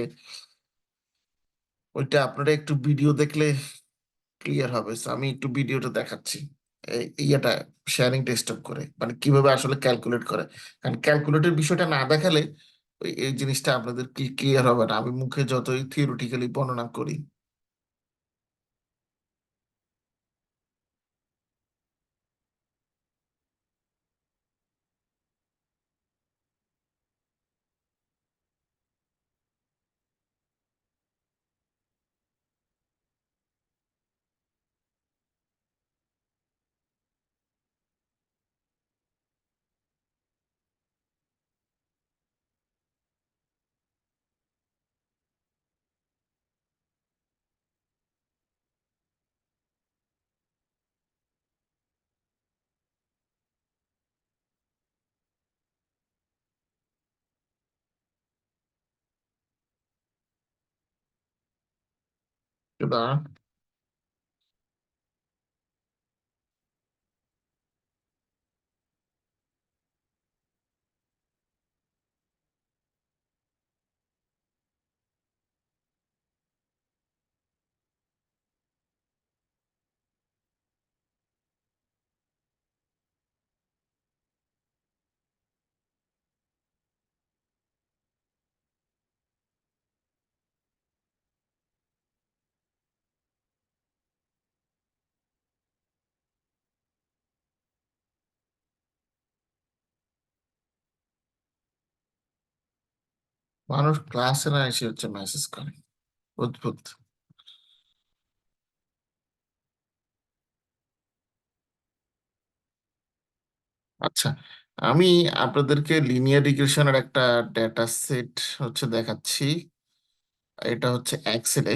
ওইটা আপনারা একটু ভিডিও দেখলে ক্লিয়ার হবে। So আমি একটু ভিডিওটা দেখাচ্ছি, ইয়েটা শেয়ারিং ডেস্কটপ করে, মানে কিভাবে আসলে ক্যালকুলেট করে। কারণ ক্যালকুলেটের বিষয়টা না দেখালে এই জিনিসটা আপনাদের কি ক্লিয়ার হবে না, আমি মুখে যতই থিওরিটিক্যালি বর্ণনা করি। দাঁড়ান। মানুষ ক্লাসে না এসে হচ্ছে মেসেজ করে, অদ্ভুত। আচ্ছা, আমি আপনাদেরকে লিনিয়ার রিগ্রেশনের একটা ডেটা সেট হচ্ছে দেখাচ্ছি। এটা হচ্ছে এক্সেলে।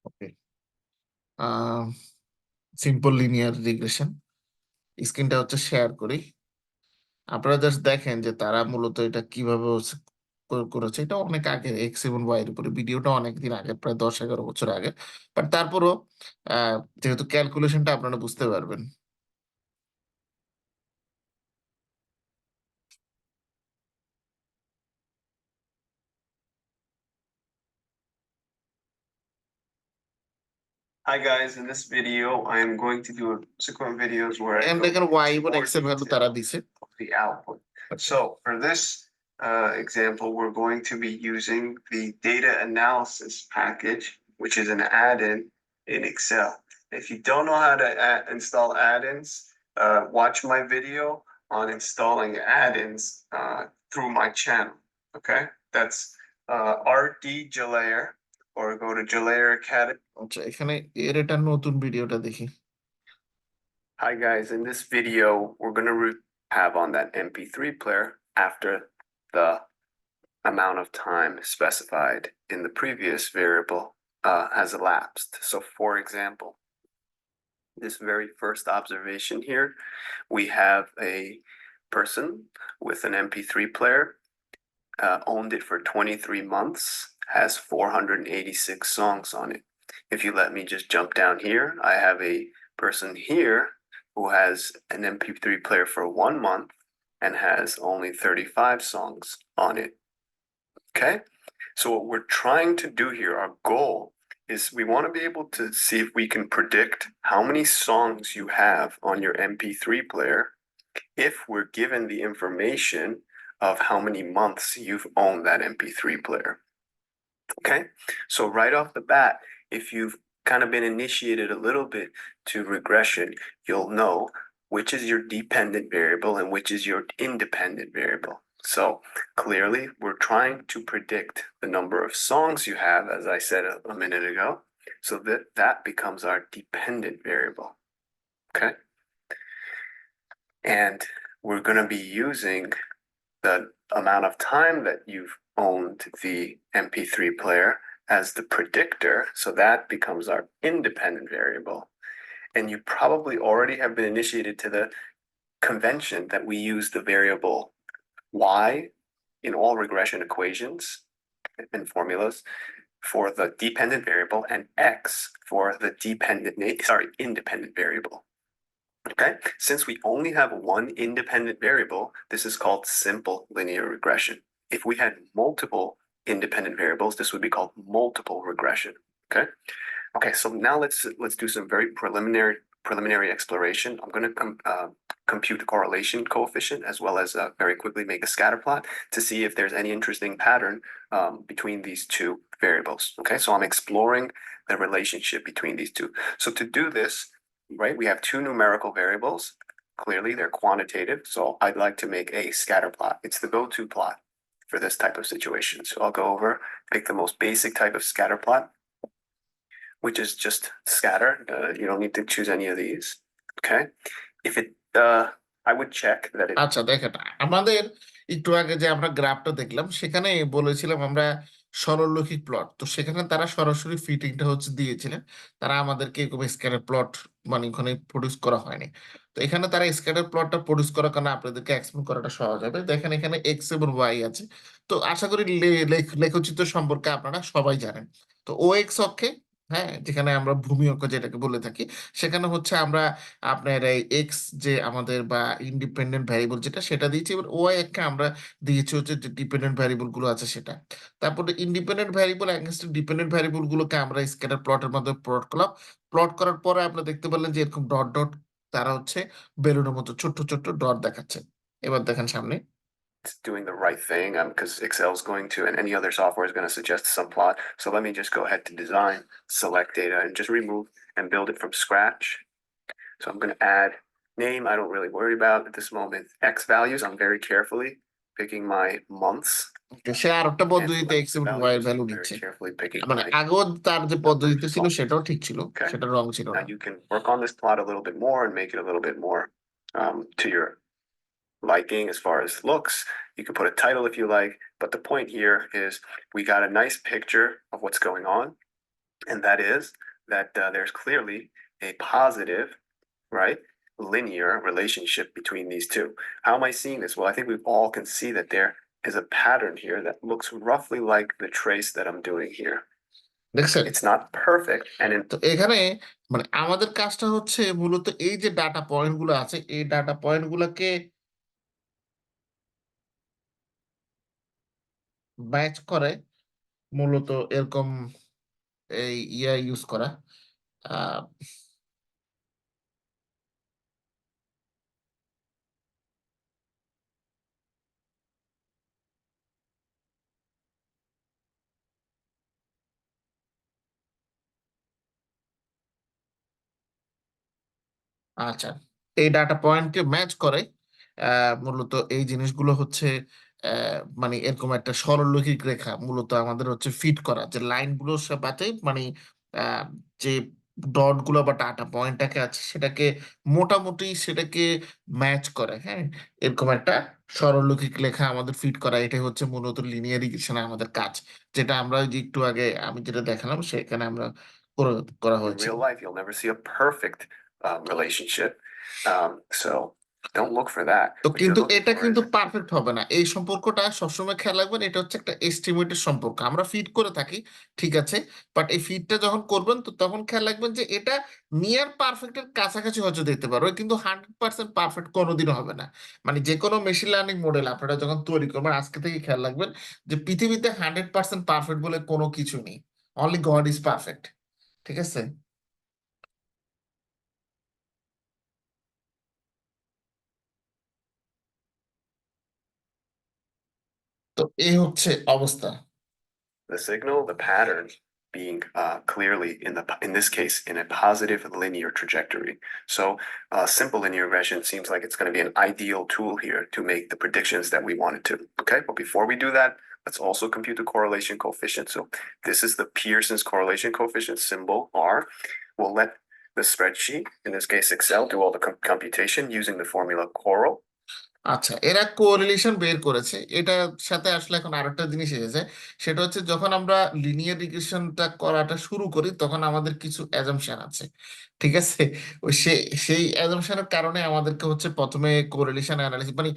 ওকে, সিম্পল লিনিয়ার রিগ্রেশন। স্ক্রিনটা হচ্ছে শেয়ার করি। আপনারা জাস্ট দেখেন যে তারা মূলত এটা কিভাবে করেছে। এটা অনেক আগে এক্স এবং ওয়াই এর উপরে, ভিডিওটা অনেকদিন আগে, প্রায় 10-11 বছর আগে। বাট তারপরও যেহেতু ক্যালকুলেশনটা আপনারা বুঝতে পারবেন। Hi guys, in this video, I am going to do subsequent videos where I And go দেখেন ওয়াই into এবং more এক্স এর ভ্যালু detail তারা দিছে। of the output. So for this example, we're going to be using the data analysis package, which is an add-in in Excel. If you don't know how to install add-ins, watch my video on installing add-ins through my channel. Okay, that's RD Jalair, or go to Jalair Academy. আচ্ছা, এখানে এর এটা নতুন ভিডিওটা দেখি। Hi guys, in this video, we're gonna have on that MP3 player after the amount of time specified in the previous variable has elapsed. So for example, this very first observation here, we have a person with an MP3 player, owned it for 23 months, has 486 songs on it. If you let me just jump down here, I have a person here who has an MP3 player for 1 month and has only 35 songs on it. Okay? So what we're trying to do here, our goal is we want to be able to see if we can predict how many songs you have on your MP3 player if we're given the information of how many months you've owned that MP3 player. Okay? So right off the bat, if you've kind of been initiated a little bit to regression, you'll know which is your dependent variable and which is your independent variable. So clearly, we're trying to predict the number of songs you have, as I said a minute ago, so that becomes our dependent variable. Okay? And we're going to be using the amount of time that you've owned the MP3 player as the predictor, so that becomes our independent variable. And you probably already have been initiated to the convention that we use the variable y in all regression equations and formulas for the dependent variable and x for the independent variable. Okay, since we only have one independent variable, this is called simple linear regression. If we had multiple independent variables, this would be called multiple regression. Okay. Okay, so now let's do some very preliminary exploration. I'm going to compute the correlation coefficient as well as very quickly make a scatter plot to see if there's any interesting pattern between these two variables. Okay, so I'm exploring the relationship between these two. So to do this, right, we have two numerical variables. Clearly, they're quantitative, so I'd like to make a scatter plot. It's the go-to plot for this type of situation. So I'll go over, pick the most basic type of scatter plot, which is just scatter. You don't need to choose any of these. Okay. If it, I would check that it. আচ্ছা দেখেন, আমাদের একটু আগে যে আমরা গ্রাফটা দেখলাম সেখানে বলেছিলাম আমরা সরলরৈখিক প্লট, তো সেখানে তারা সরাসরি ফিটিংটা হচ্ছে দিয়েছিলেন, তারা আমাদেরকে এরকম স্ক্যাটার প্লট মানে ওখানে প্রডিউস করা হয়নি। তো এখানে তারা স্ক্যাটার প্লটটা প্রডিউস করার কারণে আপনাদেরকে এক্সপ্লেন করাটা সহজ হবে। দেখেন এখানে এক্স এবং ওয়াই আছে, তো আশা করি লেখচিত্র সম্পর্কে আপনারা সবাই জানেন। তো ও এক্স অক্ষে, হ্যাঁ, যেখানে আমরা ভূমি অক্ষ যেটাকে বলে থাকি, সেখানে হচ্ছে আমরা আপনার এই এক্স যে আমাদের বা ইন্ডিপেন্ডেন্ট ভ্যারিয়েবল যেটা সেটা দিয়েছি, এবার ওয়াই একে আমরা দিয়েছি হচ্ছে যে ডিপেন্ডেন্ট ভ্যারিয়েবল গুলো আছে সেটা। তারপরে independent variable against dependent variable গুলোকে আমরা স্ক্যাটার প্লটের মাধ্যমে প্লট করলাম। প্লট করার পরে আপনি দেখতে পেলেন যে এরকম ডট ডট তারা হচ্ছে বেলুনের মতো ছোট্ট ছোট্ট ডট দেখাচ্ছে। এবার দেখেন সামনে। It's doing the right thing because Excel is going to, and any other software is going to suggest some plot. So let me just go ahead to design, select data, and just remove and build it from scratch. So I'm going to add name. I don't really worry about at this moment. X values. I'm very carefully picking my months সে আর একটা and পদ্ধতিতে length x এবং Y এর values. Value I'm very নিচ্ছে, carefully picking মানে my আগেও তার যে পদ্ধতিতে ছিল numbers. সেটাও ঠিক ছিল, Okay. সেটা রং ছিল Now না। you can work on this plot a little bit more and make it a little bit more to your liking as far as looks. You can put a title if you like, but the point here is we got a nice picture of what's going on, and that is that there's clearly a positive, right, linear relationship between these two. How am I seeing this? Well, I think we all can see that there is a pattern here that looks roughly like the trace that I'm doing here. দেখছেন? It's not perfect, and in তো এখানে মানে আমাদের কাজটা হচ্ছে মূলত এই যে ডাটা পয়েন্ট গুলো আছে, এই ডাটা পয়েন্ট গুলোকে ম্যাচ করে মূলত এরকম এই ইউজ করা। আহ আচ্ছা, এই ডাটা পয়েন্টকে ম্যাচ করে মূলত এই জিনিসগুলো হচ্ছে মানে এরকম একটা সরলরৈখিক রেখা মূলত আমাদের হচ্ছে ফিট করা, যে লাইনগুলোর সাথে মানে আহ, যে ডট গুলো বা ডাটা পয়েন্টটাকে আছে সেটাকে মোটামুটি সেটাকে ম্যাচ করে, হ্যাঁ, এরকম একটা সরলরৈখিক রেখা আমাদের ফিট করা, এটাই হচ্ছে মূলত লিনিয়ার রিগ্রেশনে আমাদের কাজ, যেটা আমরা ওই যে একটু আগে আমি যেটা দেখালাম সেখানে আমরা করা হয়েছে। real life, you'll never see a perfect relationship. So don't look for that. তো What কিন্তু you're looking এটা for কিন্তু is পারফেক্ট হবে না, এই সম্পর্কটা সবসময় খেয়াল রাখবেন, এটা হচ্ছে একটা এস্টিমেটের সম্পর্ক, আমরা ফিট করে থাকি, ঠিক আছে, বাট এই ফিটটা যখন করবেন তো তখন খেয়াল রাখবেন যে এটা নিয়ার পারফেক্টের কাছাকাছি হয়তো দিতে পারবে, কিন্তু 100% পারফেক্ট কোনোদিনও হবে না। মানে যে কোনো মেশিন লার্নিং মডেল আপনারা যখন তৈরি করবেন আজকে থেকে খেয়াল রাখবেন যে পৃথিবীতে 100% পারফেক্ট বলে কোনো কিছু নেই, অনলি গড ইজ পারফেক্ট, ঠিক আছে। তো এই হচ্ছে অবস্থা। the signal, the pattern being clearly in this case in a positive linear trajectory. So simple linear regression seems like it's going to be an ideal tool here to make the predictions that we wanted to. Okay, but before we do that, let's also compute the correlation coefficient. So this is the Pearson's correlation coefficient, symbol R. We'll let the spreadsheet, in this case Excel, do all the computation using the formula CORAL. আচ্ছা, এরা correlation বের করেছে, এটার সাথে আসলে এখন আরেকটা জিনিস এসেছে, সেটা হচ্ছে যখন আমরা লিনিয়ার রিগ্রেশনটা করাটা শুরু করি তখন আমাদের কিছু অ্যাজাম্পশন আছে, ঠিক আছে। ওই সেই অ্যাজাম্পশনের কারণে আমাদেরকে হচ্ছে প্রথমে কোরিলেশন অ্যানালিসিস মানে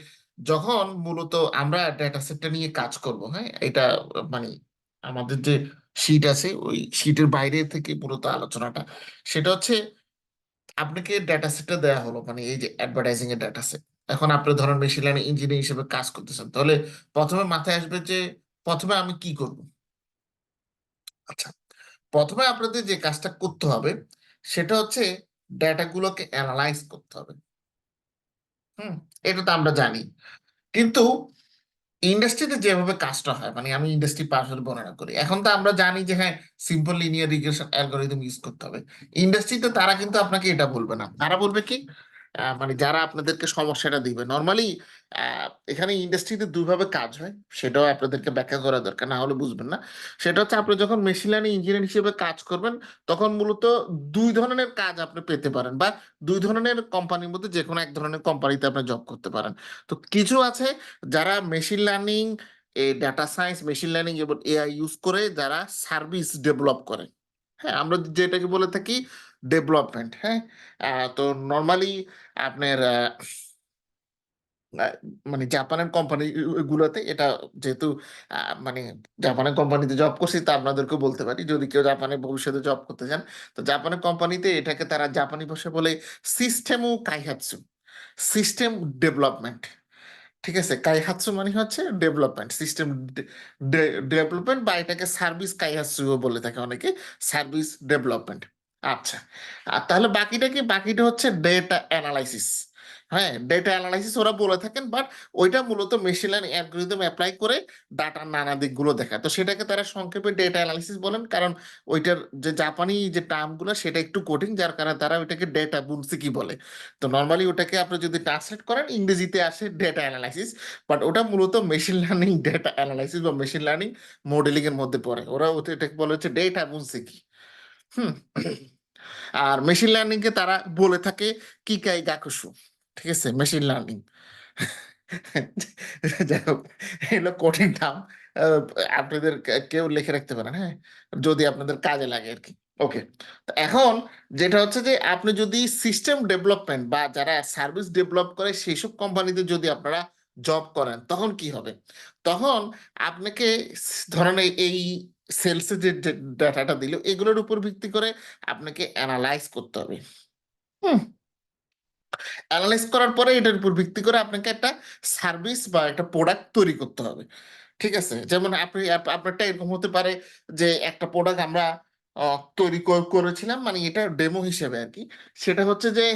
যখন মূলত আমরা ডেটা সেটটা নিয়ে কাজ করব, হ্যাঁ, এটা মানে আমাদের যে শিট আছে ওই শিটের বাইরে থেকে মূলত আলোচনাটা, সেটা হচ্ছে আপনাকে ডেটা সেটটা দেওয়া হলো মানে এই যে অ্যাডভার্টাইজিং এর ডেটা সেট, এখন আপনি ধরেন মেশিন লার্নিং ইঞ্জিনিয়ার হিসেবে কাজ করতেছেন, তাহলে প্রথমে মাথায় আসবে যে প্রথমে আমি কি করব। আচ্ছা, প্রথমে আপনাদের যে কাজটা করতে হবে সেটা হচ্ছে ডেটাগুলোকে অ্যানালাইজ করতে হবে। হুম, এটা তো আমরা জানি, কিন্তু ইন্ডাস্ট্রিতে যেভাবে কাজটা হয় মানে আমি ইন্ডাস্ট্রি পাশে বর্ণনা করি, এখন তো আমরা জানি যে হ্যাঁ simple linear regression algorithm use করতে হবে। ইন্ডাস্ট্রিতে তারা কিন্তু আপনাকে এটা বলবে না, তারা বলবে কি মানে যারা আপনাদেরকে সমস্যাটা দিবে নর্মালি, এখানে ইন্ডাস্ট্রিতে দুইভাবে কাজ হয়, সেটাও আপনাদেরকে ব্যাখ্যা করা দরকার, না হলে বুঝবেন না। সেটা হচ্ছে আপনি যখন মেশিন লার্নিং ইঞ্জিনিয়ার হিসেবে কাজ করবেন তখন মূলত দুই ধরনের কাজ আপনি পেতে পারেন, বা দুই ধরনের কোম্পানির মধ্যে যে কোনো এক ধরনের কোম্পানিতে আপনি জব করতে পারেন। তো কিছু আছে যারা মেশিন লার্নিং এই ডাটা সায়েন্স, মেশিন লার্নিং এবং এআই ইউজ করে যারা সার্ভিস ডেভেলপ করে। হ্যাঁ, আমরা যেটাকে বলে থাকি ডেভেলপমেন্ট। হ্যাঁ, তো নর্মালি আপনার আহ, মানে জাপানের কোম্পানি গুলোতে এটা যেহেতু মানে জাপানের কোম্পানিতে জব করছি, তা আপনাদেরকে বলতে পারি যদি কেউ জাপানে ভবিষ্যতে জব করতে চান, তো জাপানের কোম্পানিতে এটাকে তারা জাপানি ভাষায় বলে সিস্টেম ও কাইহাতসু, সিস্টেম ডেভেলপমেন্ট। ঠিক আছে, কাইহাতসু মানে হচ্ছে ডেভেলপমেন্ট, সিস্টেম ডেভেলপমেন্ট, বা এটাকে সার্ভিস কাইহাতসুও বলে থাকে অনেকে, সার্ভিস ডেভেলপমেন্ট। আচ্ছা, আর তাহলে বাকিটা কি? বাকিটা হচ্ছে ডেটা অ্যানালাইসিস। হ্যাঁ, ডেটা অ্যানালাইসিস ওরা বলে থাকেন, বাট ওইটা মূলত মেশিন লার্নিং অ্যালগরিদম অ্যাপ্লাই করে ডাটার নানা দিকগুলো দেখায়, তো সেটাকে তারা সংক্ষেপে ডেটা অ্যানালাইসিস বলেন, কারণ ওইটার যে জাপানি যে টার্মগুলো সেটা একটু কঠিন, যার কারণে তারা ওইটাকে ডেটা বুনসিকি বলে। তো নর্মালি ওটাকে আপনি যদি ট্রান্সলেট করেন ইংরেজিতে আসে ডেটা অ্যানালাইসিস, বাট ওটা মূলত মেশিন লার্নিং ডেটা অ্যানালাইসিস বা মেশিন লার্নিং মডেলিং এর মধ্যে পড়ে। ওরা ওটা এটাকে বলে হচ্ছে ডেটা বুনসিকি। হুম। আর মেশিন লার্নিং কে তারা বলে থাকে কিকাই গাকুশু। ঠিক আছে, মেশিন লার্নিং। যাই হোক, এগুলো কঠিন নাম। আহ, আপনাদের কেউ লিখে রাখতে পারেন, হ্যাঁ, যদি আপনাদের কাজে লাগে আর কি। ওকে, তো এখন যেটা হচ্ছে যে আপনি যদি সিস্টেম ডেভেলপমেন্ট বা যারা সার্ভিস ডেভেলপ করে সেই সব কোম্পানিতে যদি আপনারা জব করেন, তখন কি হবে? তখন আপনাকে ধরেন এই সেলসে যে ডাটাটা দিল এগুলোর উপর ভিত্তি করে আপনাকে অ্যানালাইজ করতে হবে। হুম, অ্যানালাইজ করার পরে এটার উপর ভিত্তি করে আপনাকে একটা সার্ভিস বা একটা প্রোডাক্ট তৈরি করতে হবে। ঠিক আছে, যেমন আপনারটা এরকম হতে পারে যে একটা প্রোডাক্ট আমরা তৈরি করেছিলাম, মানে এটা ডেমো হিসেবে আর কি। সেটা হচ্ছে যে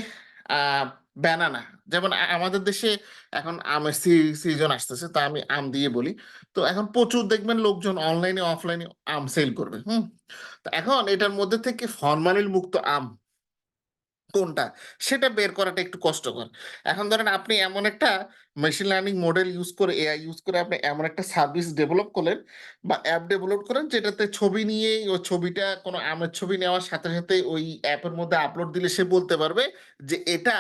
ব্যানানা। যেমন আমাদের দেশে এখন আমের সিজন আসতেছে, তা আমি আম দিয়ে বলি। তো এখন প্রচুর দেখবেন লোকজন অনলাইনে অফলাইনে আম সেল করবে। হুম, তো এখন এটার মধ্যে থেকে ফরমালিন মুক্ত আম কোনটা সেটা বের করাটা একটু কষ্টকর। এখন ধরেন আপনি এমন একটা মেশিন লার্নিং মডেল ইউজ করে, এআই ইউজ করে আপনি এমন একটা সার্ভিস ডেভেলপ করলেন বা অ্যাপ ডেভেলপ করেন যেটাতে ছবি নিয়ে ওই ছবিটা কোনো আমের ছবি নেওয়ার সাথে সাথে ওই অ্যাপের মধ্যে আপলোড দিলে সে বলতে পারবে যে এটা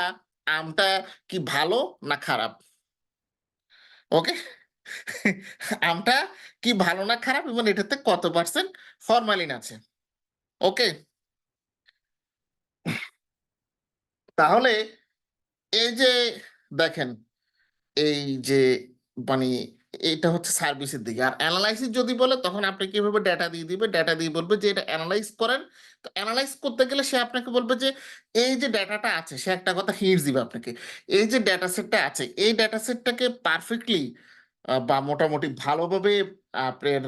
আমটা কি ভালো না খারাপ। ওকে, আমটা কি ভালো না খারাপ এবং এটাতে কত পার্সেন্ট ফরমালিন আছে। ওকে, তাহলে এই যে দেখেন, এই যে মানে এটা হচ্ছে সার্ভিসের দিকে। আর অ্যানালাইসিস যদি বলে তখন আপনি কিভাবে ডেটা দিয়ে দিবে, ডেটা দিয়ে বলবে যে এটা অ্যানালাইজ করেন। তো অ্যানালাইজ করতে গেলে সে আপনাকে বলবে যে এই যে ডেটাটা আছে, সে একটা কথা হিন্টস দিবে আপনাকে, এই যে ডেটা সেটটা আছে এই ডেটা সেটটাকে পারফেক্টলি বা মোটামুটি ভালোভাবে আপনার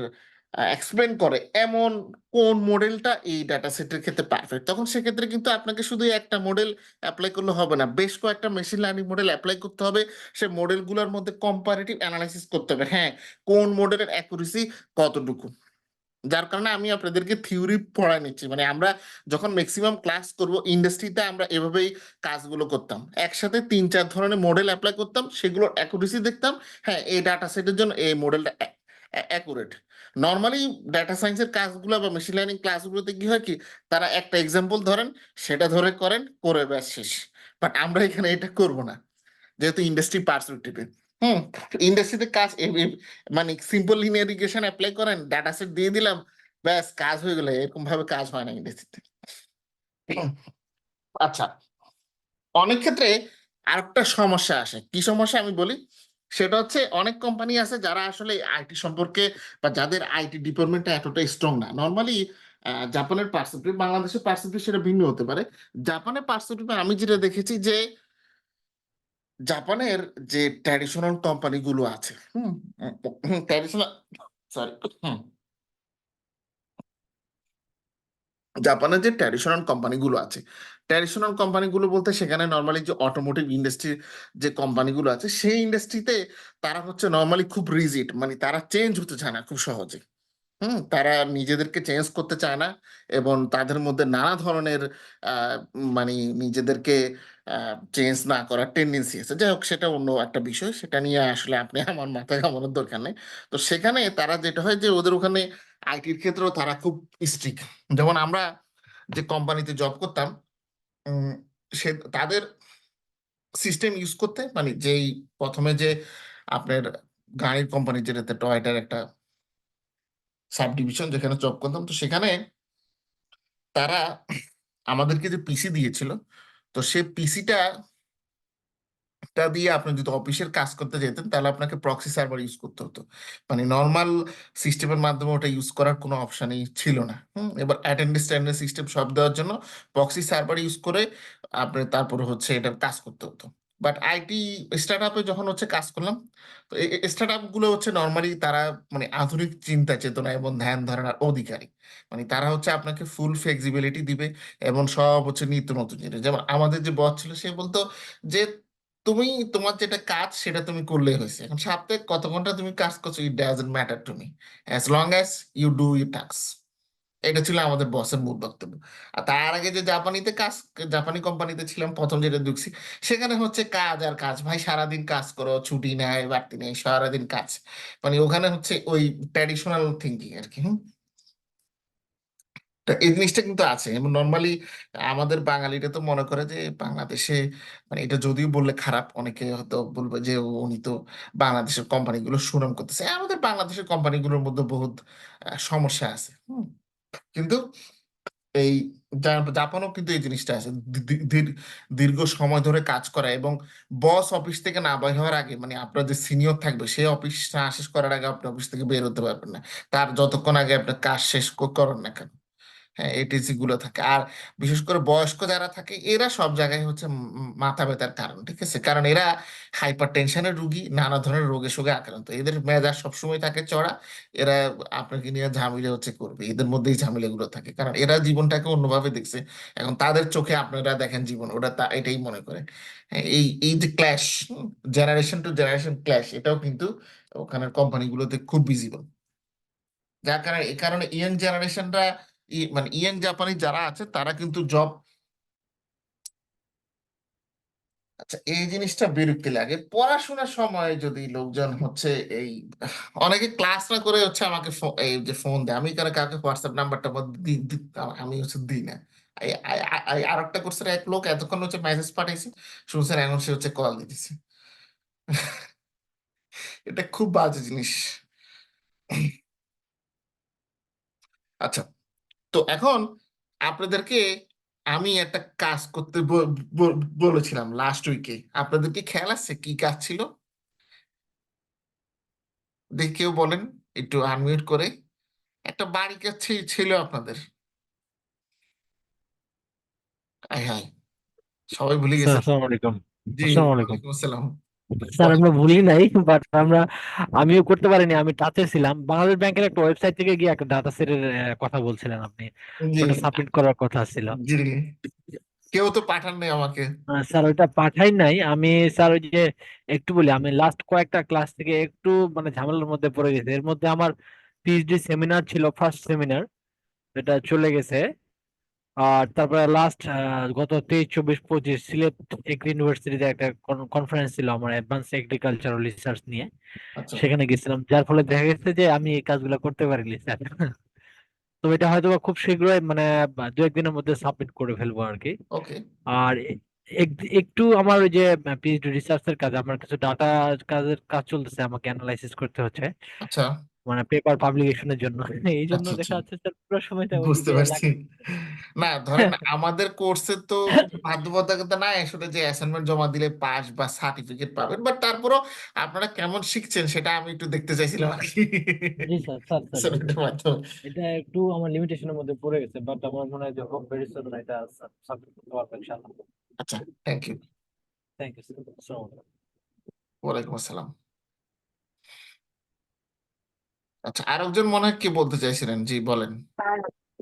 এক্সপ্লেন করে এমন কোন মডেলটা এই ডাটা সেটের ক্ষেত্রে পারফেক্ট। তখন সেক্ষেত্রে কিন্তু আপনাকে শুধু একটা মডেল অ্যাপ্লাই করলে হবে না, বেশ কয়েকটা মেশিন লার্নিং মডেল অ্যাপ্লাই করতে হবে। সে মডেলগুলোর মধ্যে কম্পারেটিভ অ্যানালাইসিস করতে হবে, হ্যাঁ, কোন মডেলের অ্যাকুরেসি কতটুকু। যার কারণে আমি আপনাদেরকে থিওরি পড়াই নিচ্ছি, মানে আমরা যখন ম্যাক্সিমাম ক্লাস করব ইন্ডাস্ট্রিতে আমরা এভাবেই কাজগুলো করতাম, একসাথে 3-4 ধরনের মডেল অ্যাপ্লাই করতাম, সেগুলোর অ্যাকুরেসি দেখতাম। হ্যাঁ, এই ডাটা সেটের জন্য এই মডেলটা অ্যাকুরেট। নর্মালি ডাটা সায়েন্সের কাজগুলো বা মেশিন লার্নিং ক্লাসগুলোতে কি হয় কি, তারা একটা এক্সাম্পল ধরেন, সেটা ধরে করেন, করে ব্যাস শেষ। বাট আমরা এখানে এটা করব না, যেহেতু ইন্ডাস্ট্রি পার্সপেক্টিভে। হুম, ইন্ডাস্ট্রিতে কাজ মানে সিম্পল লিনিয়ার রিগ্রেশন অ্যাপ্লাই করেন, ডাটা সেট দিয়ে দিলাম, ব্যাস কাজ হয়ে গেলে, এরকম ভাবে কাজ হয় না ইন্ডাস্ট্রিতে। আচ্ছা, অনেক ক্ষেত্রে আরেকটা সমস্যা আসে, কি সমস্যা আমি বলি। সেটা হচ্ছে অনেক কোম্পানি আছে যারা আসলে আইটি সম্পর্কে বা যাদের আইটি ডিপার্টমেন্টটা এতটা স্ট্রং না। নর্মালি জাপানের পার্সপেক্টিভ, বাংলাদেশের পার্সপেক্টিভ সেটা ভিন্ন হতে পারে। জাপানের পার্সপেক্টিভে আমি যেটা দেখেছি যে জাপানের যে ট্র্যাডিশনাল কোম্পানিগুলো আছে, হুম, ট্র্যাডিশনাল, সরি, জাপানের যে ট্র্যাডিশনাল কোম্পানিগুলো আছে, ট্র্যাডিশনাল কোম্পানিগুলো বলতে সেখানে নর্মালি যে অটোমোটিভ ইন্ডাস্ট্রি যে কোম্পানিগুলো আছে সেই ইন্ডাস্ট্রিতে তারা হচ্ছে নর্মালি খুব রিজিড, মানে তারা চেঞ্জ হতে চায় না খুব সহজে। হুম, তারা নিজেদেরকে চেঞ্জ করতে চায় না এবং তাদের মধ্যে নানা ধরনের মানে নিজেদেরকে চেঞ্জ না করার টেন্ডেন্সি আছে। যাই হোক, সেটা অন্য একটা বিষয়, সেটা নিয়ে আসলে আপনি আমার মাথায় ঘামানোর দরকার নেই। তো সেখানে তারা যেটা হয় যে ওদের ওখানে আইটির ক্ষেত্রেও তারা খুব স্ট্রিক্ট। যেমন আমরা যে কোম্পানিতে জব করতাম, উম, সে তাদের সিস্টেম ইউজ করতে, মানে যেই প্রথমে যে আপনার গাড়ির কোম্পানি, যেটাতে টয়টার একটা সাব ডিভিশন, যেখানে জব করতাম। তো সেখানে তারা আমাদেরকে যে পিসি দিয়েছিল, তো সে পিসিটা টা দিয়ে আপনি যদি অফিসের কাজ করতে যেতেন, তাহলে আপনাকে প্রক্সি সার্ভার ইউজ করতে হতো। মানে নর্মাল সিস্টেমের মাধ্যমে ওটা ইউজ করার কোনো অপশনই ছিল না। এবার অ্যাটেন্ডেন্স ট্যান্ডেন্স সিস্টেম সব দেওয়ার জন্য প্রক্সি সার্ভার ইউজ করে আপনি তারপরে হচ্ছে এটার কাজ করতে হতো। বাট আইটি স্টার্ট আপে যখন হচ্ছে কাজ করলাম, তো স্টার্ট আপ গুলো হচ্ছে নর্মালি তারা মানে আধুনিক চিন্তা চেতনা এবং ধ্যান ধারণার অধিকারী। মানে তারা হচ্ছে আপনাকে ফুল ফ্লেক্সিবিলিটি দিবে, এবং সব হচ্ছে নিত্য নতুন জিনিস। যেমন আমাদের যে বস ছিল, সে বলতো যে তুমি তোমার যেটা কাজ সেটা তুমি করলেই হয়েছে। এখন সপ্তাহে কত ঘন্টা তুমি কাজ করছো, it doesn't matter to me, as long as you do your task. এটা ছিল আমাদের বসের মূল বক্তব্য। আর তার আগে যে জাপানি কোম্পানিতে ছিলাম প্রথম, যেটা ঢুকছি, সেখানে হচ্ছে কাজ আর কাজ। ভাই সারাদিন কাজ করো, ছুটি নেয় বাড়তি নেই, সারাদিন কাজ। মানে ওখানে হচ্ছে ওই ট্র্যাডিশনাল থিঙ্কিং আর কি। তা এই জিনিসটা কিন্তু আছে। এবং নর্মালি আমাদের বাঙালিরা তো মনে করে যে বাংলাদেশে, মানে এটা যদিও বললে খারাপ, অনেকে হয়তো বলবে যে উনি তো বাংলাদেশের কোম্পানিগুলো সুনাম করতেছে। আমাদের বাংলাদেশের কোম্পানিগুলোর মধ্যে বহুত সমস্যা আছে। কিন্তু এই জাপানও কিন্তু এই জিনিসটা আছে, দীর্ঘ সময় ধরে কাজ করা, এবং বস অফিস থেকে না বের হওয়ার আগে, মানে আপনার যে সিনিয়র থাকবে সে অফিস না শেষ করার আগে আপনি অফিস থেকে বের হতে পারবেন না, তার যতক্ষণ আগে আপনার কাজ শেষ করেন না কেন। হ্যাঁ, এটিসি গুলো থাকে। আর বিশেষ করে বয়স্ক যারা থাকে, এরা সব জায়গায় হচ্ছে মাথা ব্যথার কারণ। ঠিক আছে, কারণ এরা হাইপার টেনশনের রুগী, নানা ধরনের রোগে শোগে আক্রান্ত। এদের মেজাজ সবসময় থাকে চড়া। এরা আপনাকে নিয়ে ঝামেলা হচ্ছে করবে, এদের মধ্যেই ঝামেলাগুলো থাকে, কারণ এরা জীবনটাকে অন্যভাবে দেখছে। এখন তাদের চোখে আপনারা দেখেন জীবন, ওরা এটাই মনে করে। হ্যাঁ, এই এই যে clash, generation to generation clash, এটাও কিন্তু ওখানের কোম্পানিগুলোতে খুব ভিজিবল। যার কারণে এই কারণে ইয়ং জেনারেশনরা, মানে ইয়ং জাপানি যারা আছে তারা কিন্তু জব, আচ্ছা এই জিনিসটা বিরক্তি লাগে। পড়াশোনার সময় যদি লোকজন হচ্ছে এই অনেকে ক্লাস না করে হচ্ছে আমাকে এই যে ফোন দেয়, আমি কারো কাউকে হোয়াটসঅ্যাপ নাম্বারটা আমি হচ্ছে দিই না। আর একটা করছে এক লোক, এতক্ষণ হচ্ছে মেসেজ পাঠাইছে, শুনছেন এখন সে হচ্ছে কল দিতেছে। এটা খুব বাজে জিনিস। আচ্ছা, তো এখন আপনাদেরকে আমি একটা কাজ করতে বলেছিলাম লাস্ট উইকে। আপনাদের কি খেয়াল আছে কি কাজ ছিল? দেখি কেউ বলেন, একটু আনমিউট করে। একটা বাড়ি কাজ ছিল আপনাদের। আয় হায়, সবাই ভুলে স্যার গেছেন। আসসালামু আলাইকুম। জি, আসসালামু আলাইকুম। ওয়ালাইকুম আসসালাম। স্যার আমরা ভুলি নাই, বাট আমিও করতে পারিনি। আমি টাচে ছিলাম। বাংলাদেশ ব্যাংকের একটা ওয়েবসাইট থেকে গিয়ে একটা ডাটা সেটের কথা বলছিলেন আপনি। জি, ওটা সাবমিট করার কথা ছিল। জি, কেউ তো পাঠান নাই আমাকে। স্যার ওইটা পাঠাই নাই আমি। স্যার ওই যে একটু বলি, আমি লাস্ট কয়েকটা ক্লাস থেকে একটু মানে ঝামেলার মধ্যে পড়ে গেছে। এর মধ্যে আমার পিএইচডি সেমিনার ছিল, ফার্স্ট সেমিনার, এটা চলে গেছে। আর তারপরে লাস্ট গত 23, 24, 25 সিলেট এগ্রি ইউনিভার্সিটিতে একটা কনফারেন্স ছিল আমার অ্যাডভান্স এগ্রিকালচারাল রিসার্চ নিয়ে। আচ্ছা, সেখানে গেছিলাম, যার ফলে দেখা গেছে যে আমি এই কাজগুলো করতে পারিনি স্যার। তো এটা হয়তো বা খুব শীঘ্রই মানে 2-1 দিনের মধ্যে সাবমিট করে ফেলবো আর কি। ওকে, আর একটু আমার ওই যে পিএইচডি রিসার্চের কাজ, আমার কিছু ডাটা কাজ চলতেছে, আমাকে অ্যানালাইসিস করতে হচ্ছে আচ্ছা, মানে পেপার পাবলিকেশনের জন্য। এই জন্য আচ্ছা, আচ্ছা, দেখা যাচ্ছে স্যার পুরো সময়টা বুঝতে ওইদিকে পারছি। লাগে। না ধরেন, আমাদের কোর্সে তো কোনো বাধ্যবাধকতা নাই আসলে যে অ্যাসাইনমেন্ট জমা দিলে পাস বা সার্টিফিকেট পাবেন, বাট তারপরও আপনারা কেমন শিখছেন সেটা আমি একটু দেখতে চাইছিলাম আর কি। জি স্যার, স্যার স্যার Assignment-এর মাধ্যমে। এটা একটু আমার লিমিটেশনের মধ্যে পড়ে গেছে, বাট আমার মনে হয় যে খুব ভেরি সুন এটা সাবমিট করতে পারবো ইনশাআল্লাহ। আচ্ছা, thank you. Thank you sir, আসসালামু আলাইকুম। ওয়ালাইকুম আসসালাম। আচ্ছা, আরেকজন মনে হয় কি বলতে চাইছিলেন, জি বলেন। স্যার,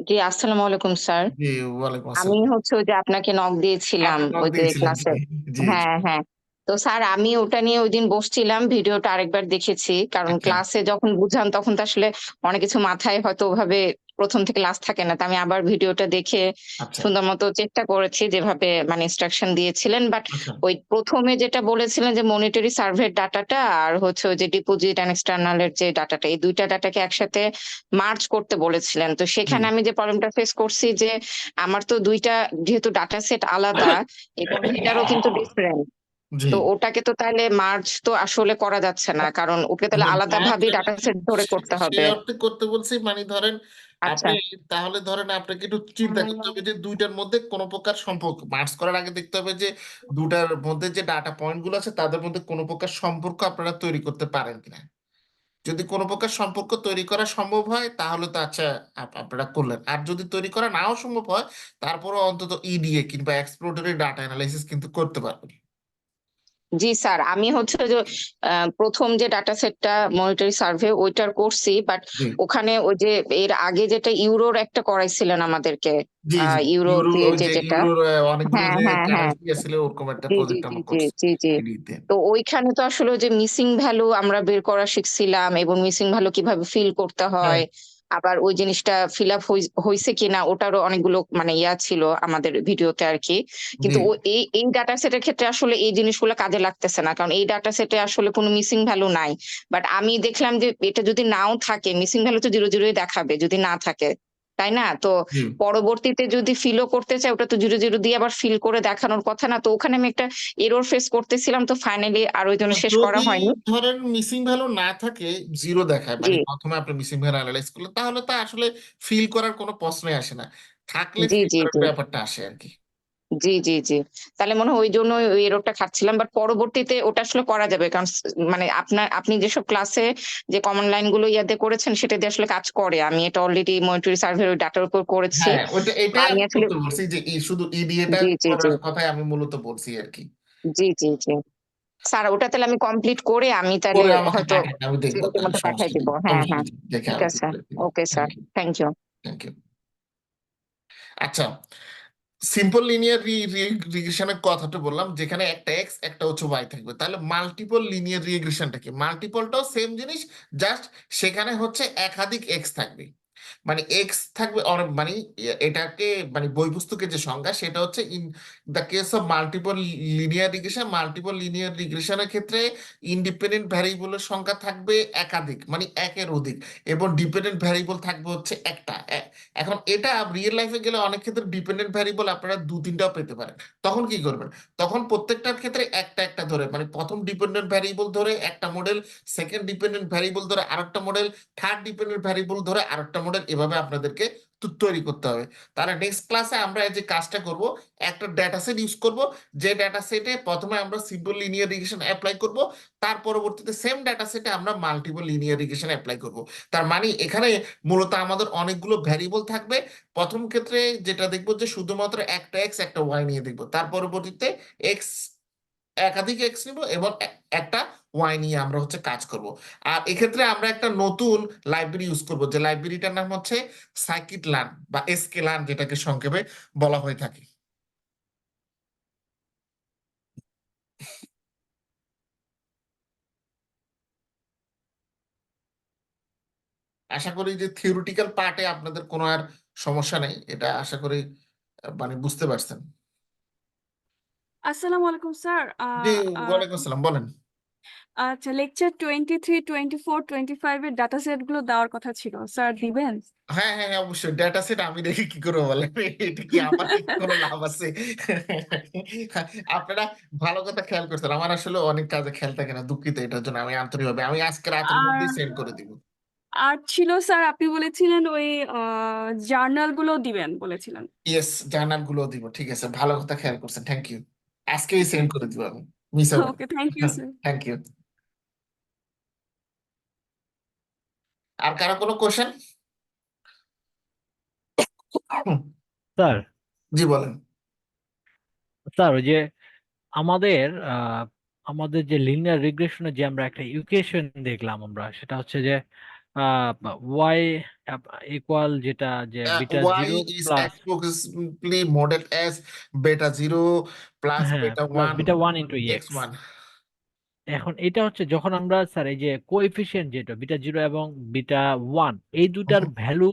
জি আসসালামু আলাইকুম স্যার। জি, ওয়ালাইকুম আমি আসসালাম। হচ্ছে ওই যে আপনাকে নক দিয়েছিলাম আপনি নক ওই যে দিয়েছিলেন, জি, ক্লাসে। জি, জি। হ্যাঁ হ্যাঁ। তো স্যার আমি ওটা নিয়ে ওই দিন বসছিলাম, ভিডিওটা আরেকবার দেখেছি, কারণ আচ্ছা, ক্লাসে যখন বুঝান তখন তো আসলে অনেক কিছু মাথায় হয়তো ওভাবে প্রথম থেকে লাস্ট থাকে না। তো আমি আবার ভিডিওটা দেখে আচ্ছা, সুন্দর মতো চেষ্টা করেছি যেভাবে মানে ইনস্ট্রাকশন দিয়েছিলেন। বাট আচ্ছা, ওই প্রথমে যেটা বলেছিলেন যে মনিটারি সার্ভের ডাটাটা আর হচ্ছে ওই যে ডিপোজিট এন্ড এক্সটার্নাল এর যে ডাটাটা, এই দুইটা ডাটাকে একসাথে মার্জ করতে বলেছিলেন। তো জি, সেখানে আমি যে প্রবলেমটা ফেস করছি যে আমার তো দুইটা যেহেতু ডাটা সেট আলাদা এবং হেডারও কিন্তু ডিফারেন্ট। জি তো ওটাকে তো তাহলে মার্জ তো আসলে করা যাচ্ছে না, কারণ ওকে তাহলে আলাদাভাবে ডাটা সেট ধরে করতে সেই হবে। অর্থে করতে বলছি, মানে ধরেন আচ্ছা। আপনি, তাহলে ধরেন আপনাকে একটু চিন্তা করতে হবে যে দুইটার মধ্যে কোনো প্রকার সম্পর্ক মার্জ করার আগে দেখতে হবে যে দুটার মধ্যে যে ডাটা পয়েন্ট গুলো আছে তাদের মধ্যে কোনো প্রকার সম্পর্ক আপনারা তৈরি করতে পারেন কিনা। যদি কোনো প্রকার সম্পর্ক তৈরি করা সম্ভব হয় তাহলে তো আচ্ছা, আপনারা করলেন। আর যদি তৈরি করা নাও সম্ভব হয়, তারপরও অন্তত ইডিএ কিংবা এক্সপ্লোরেটরি ডাটা অ্যানালাইসিস কিন্তু করতে পারবেন। জি স্যার, আমি হচ্ছে যে প্রথম যে ডাটা সেটটা মনিটরি সার্ভে ওইটার করছি, বাট জি ওখানে ওই যে এর আগে যেটা ইউরোর একটা করাইছিলেন আমাদেরকে, জি জি ইউরো ইউরো, দিয়ে ওই যে যে যেটা, ইউরোর অনেকগুলো হ্যাঁ যে হ্যাঁ হ্যাঁ, কারেন্সি আছে ওরকম একটা জি জি প্রজেক্ট জি আমরা জি করছি জি জি। ইডিতে। তো ওইখানে তো আসলে ওই যে মিসিং ভ্যালু আমরা বের করা শিখছিলাম, এবং মিসিং ভ্যালু কিভাবে ফিল করতে হ্যাঁ হয়, আবার ওই জিনিসটা ফিল আপ হয়েছে কিনা ওটারও অনেকগুলো মানে ইয়া ছিল আমাদের ভিডিওতে আর কি। জি কিন্তু এই ডাটা সেটের ক্ষেত্রে আসলে এই জিনিসগুলো কাজে লাগতেছে না, কারণ এই ডাটা সেটে আসলে কোনো মিসিং ভ্যালু নাই। বাট আমি দেখলাম যে এটা যদি নাও থাকে, মিসিং ভ্যালু তো জিরো জিরোই দেখাবে যদি না থাকে, তাই না? তো জি। পরবর্তীতে যদি ফিলও করতে চাই, ওটা তো জিরো জিরো দিয়ে আবার ফিল করে দেখানোর কথা না। তো ওখানে আমি একটা এরর ফেস করতেছিলাম, তো ফাইনালি আর ওই জন্য শেষ করা যদি হয়নি। ধরেন মিসিং ভ্যালু না থাকে, জিরো দেখায়, জি মানে প্রথমে আপনি মিসিং ভ্যালু অ্যানালাইজ করলে তাহলে তো আসলে ফিল করার কোনো প্রশ্নই আসে না। থাকলে জি ফিল জি করার জি ব্যাপারটা আসে আর কি। জি জি জি। তাহলে মনে হয় ওই জন্য ওই এররটা খাচ্ছিলাম, বাট পরবর্তীতে ওটা আসলে করা যাবে, কারণ মানে আপনি যেসব ক্লাসে যে কমন লাইন গুলো ইয়াতে করেছেন সেটা দিয়ে আসলে কাজ করে। আমি এটা অলরেডি মনিটরি সার্ভের ওই ডাটার উপর করেছি। হ্যাঁ, ওইটা তো এটাই আমি আমি আসলে করতে বলছি যে শুধু ইডিএটা জি জি জি করার কথাই আমি মূলত বলছি আর কি। জি জি জি। স্যার ওটা তাহলে আমি কমপ্লিট করে আমি তাহলে পরে আমাকে হয়তো পাঠান, আমি দেখবো, ফেরতের তাহলে মধ্যে পাঠিয়ে সমস্যা দিব। নেই, হ্যাঁ অবশ্যই হ্যাঁ, দেখে ঠিক আমাকে আছে। বলে দিন। Okay sir, thank you, thank you. Thank you. আচ্ছা, সিম্পল লিনিয়ার রিগ্রেশনের কথাটা বললাম, যেখানে একটা এক্স একটা হচ্ছে ওয়াই থাকবে। তাহলে মাল্টিপল লিনিয়ার রিগ্রেশনটা কি? মাল্টিপলটাও সেম জিনিস, জাস্ট সেখানে হচ্ছে একাধিক এক্স থাকবে। মানে এক্স থাকবে অনেক, মানে এটাকে মানে বই পুস্তকের যে সংজ্ঞা সেটা হচ্ছে in the case of multiple linear রিগ্রেশনের ক্ষেত্রে ইন্ডিপেন্ডেন্ট ভ্যারিয়েবলের সংখ্যা থাকবে একাধিক, মানে একের অধিক, এবং ডিপেন্ডেন্ট ভ্যারিয়েবল থাকবে হচ্ছে একটা। এখন এটা রিয়েল লাইফে গেলে অনেক ক্ষেত্রে ডিপেন্ডেন্ট ভ্যারিয়েবল আপনারা দু তিনটাও পেতে পারেন। তখন কি করবেন? তখন প্রত্যেকটার ক্ষেত্রে একটা একটা ধরে, মানে প্রথম ডিপেন্ডেন্ট ভ্যারিয়েবল ধরে একটা মডেল, সেকেন্ড ডিপেন্ডেন্ট ভ্যারিয়েবল ধরে আরেকটা মডেল, থার্ড ডিপেন্ডেন্ট ভ্যারিয়েবল ধরে আরেকটা মডেল, এভাবে আপনাদেরকে তৈরি করতে হবে। তাহলে নেক্সট ক্লাসে আমরা এই যে কাজটা করব, একটা ডেটা সেট ইউজ করব, যে ডেটা সেটে প্রথমে আমরা সিম্পল লিনিয়ার রিগ্রেশন অ্যাপ্লাই করব, তার পরবর্তীতে সেম ডেটা সেটে আমরা মাল্টিপল লিনিয়ার রিগ্রেশন অ্যাপ্লাই করব। তার মানে এখানে মূলত আমাদের অনেকগুলো ভ্যারিয়েবল থাকবে। প্রথম ক্ষেত্রে যেটা দেখবো যে শুধুমাত্র একটা এক্স একটা ওয়াই নিয়ে দেখবো, তার পরবর্তীতে এক্স একাধিক এক্স নিব এবং একটা ওয়াই নিয়ে আমরা হচ্ছে কাজ করব। আর এক্ষেত্রে আমরা একটা নতুন লাইব্রেরি ইউজ করব, যে লাইব্রেরিটার নাম হচ্ছে সাইকিট লার্ন বা এসকে লার্ন, যেটাকে সংক্ষেপে বলা হয়ে থাকে। আশা করি যে থিওরিটিক্যাল পার্টে আপনাদের কোনো আর সমস্যা নেই, এটা আশা করি মানে বুঝতে পারছেন। আসসালামু আলাইকুম স্যার। জি, ওয়ালাইকুম আসসালাম, বলেন। আচ্ছা, লেকচার 23, 24, 25 এর ডাটা সেট গুলো দেওয়ার কথা ছিল, স্যার দিবেন? হ্যাঁ হ্যাঁ হ্যাঁ, অবশ্যই। ডেটা সেট আমি দেখি কি করে বলেন, এটা কি আমার কি কোনো লাভ আছে? আপনারা ভালো কথা খেয়াল করছেন, আমার আসলে অনেক কাজে খেয়াল থাকে না, দুঃখিত এটার জন্য। আমি আন্তরিকভাবে আমি আজকে রাতের মধ্যেই আর সেন্ড করে দিব। আর ছিল স্যার, আপনি বলেছিলেন ওই জার্নাল গুলো দিবেন বলেছিলেন। ইয়েস, জার্নাল গুলো দিব, ঠিক আছে, ভালো কথা খেয়াল করছেন, থ্যাংক ইউ। আজকেই সেন্ড করে দিব আমি, মিস হবে okay, thank you sir. Thank you. আর কারো কোনো কোশ্চেন? স্যার, জি বলেন। স্যার ওই যে আমাদের আমাদের যে লিনিয়ার রিগ্রেশনে যে আমরা একটা ইকুয়েশন দেখলাম, আমরা সেটা হচ্ছে যে ওয়াই ইকুয়াল যেটা যে beta Y zero is plus, approximately model as beta zero plus হ্যাঁ, beta plus one beta one into X X. One. এখন এটা হচ্ছে যখন আমরা স্যার এই যে কোএফিসিয়েন্ট যেটা বিটা জিরো এবং বিটা ওয়ান, এই দুটার ভ্যালু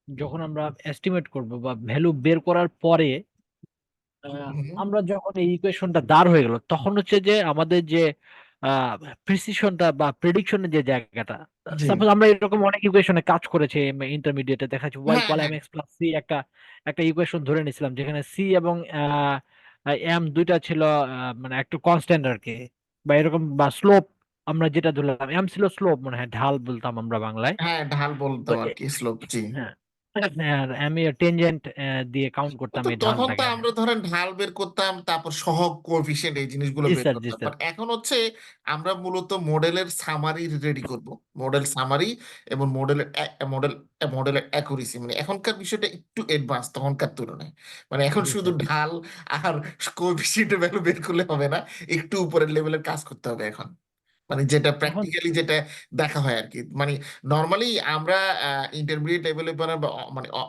যখন আমরা এস্টিমেট করব বা ভ্যালু বের করার পরে আমরা যখন এই ইকুয়েশনটা দাঁড় হয়ে গেল, তখন হচ্ছে যে আমাদের যে প্রিসিশনটা বা প্রেডিকশনের যে জায়গাটা, জি সাপোজ আমরা এরকম অনেক ইকুয়েশনে কাজ করেছি ইন্টারমিডিয়েটে, দেখা যাচ্ছে ওয়াই হ্যাঁ ইকুয়াল হ্যাঁ এম এক্স প্লাস সি একটা একটা ইকুয়েশন ধরে নিয়েছিলাম, যেখানে সি এবং এম দুইটা ছিল মানে একটু কনস্ট্যান্ট আর কি, বা এরকম, বা স্লোপ আমরা যেটা ধরলাম, এম ছিল স্লোপ, মনে হয় ঢাল বলতাম আমরা বাংলায়। হ্যাঁ, ঢাল তো বলতাম আর কি, স্লোপ, জি। হ্যাঁ, আর আমি টেনজেন্ট দিয়ে কাউন্ট করতাম তো এই তখন তো ঢালটাকে। আমরা ধরেন ঢাল বের করতাম, তারপর সহগ কোএফিসিয়েন্ট এই জিনিসগুলো জি বের স্যার, জি করতাম, স্যার। বাট এখন হচ্ছে আমরা মূলত মডেলের সামারি রেডি করব। মডেল সামারি এবং মডেলের অ্যাকুরেসি, মানে এখনকার বিষয়টা একটু অ্যাডভান্স তখনকার তুলনায়। মানে এখন জি শুধু স্যার। ঢাল আর কোএফিসিয়েন্টের ভ্যালু বের করলে হবে না, একটু উপরের লেভেলের কাজ করতে হবে এখন, মানে যেটা এখন প্র্যাকটিক্যালি যেটা দেখা হয় আর কি। মানে নর্মালি আমরা ইন্টারমিডিয়েট লেভেলে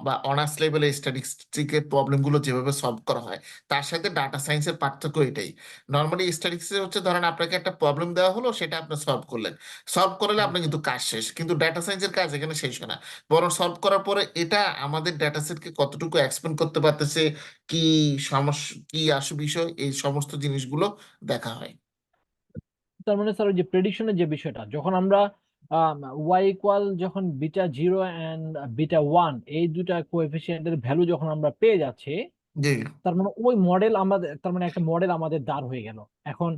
বা অনার্স লেভেলে স্ট্যাটিস্টিকের প্রবলেম গুলো যেভাবে সলভ করা হয়, তার সাথে ডাটা সায়েন্সের পার্থক্য এটাই। নর্মালি স্ট্যাটিস্টিক্স হচ্ছে ধরেন আপনাকে একটা প্রবলেম দেওয়া হলো, সেটা আপনি সলভ করলেন, সলভ করলে আপনার কিন্তু কাজ শেষ, কিন্তু ডাটা সায়েন্সের কাজ এখানে শেষ হয় না। বরং সলভ করার পরে এটা আমাদের ডাটা সেটকে কতটুকু এক্সপ্লেন করতে পারতেছে, কি সমস্যা, কি আসু বিষয়, এই সমস্ত জিনিসগুলো দেখা হয়। তার মানে স্যার ওই যে প্রেডিকশনের যে বিষয়টা, যখন আমরা ওয়াই ইকুয়াল যখন বিটা 0 অ্যান্ড বিটা 1 এই দুটা কোএফিসিয়েন্টের ভ্যালু যখন আমরা পেয়ে যাচ্ছি, জি। তার মানে ওই মডেল আমাদের, তার মানে একটা মডেল আমাদের দাঁড় হয়ে গেল। এখন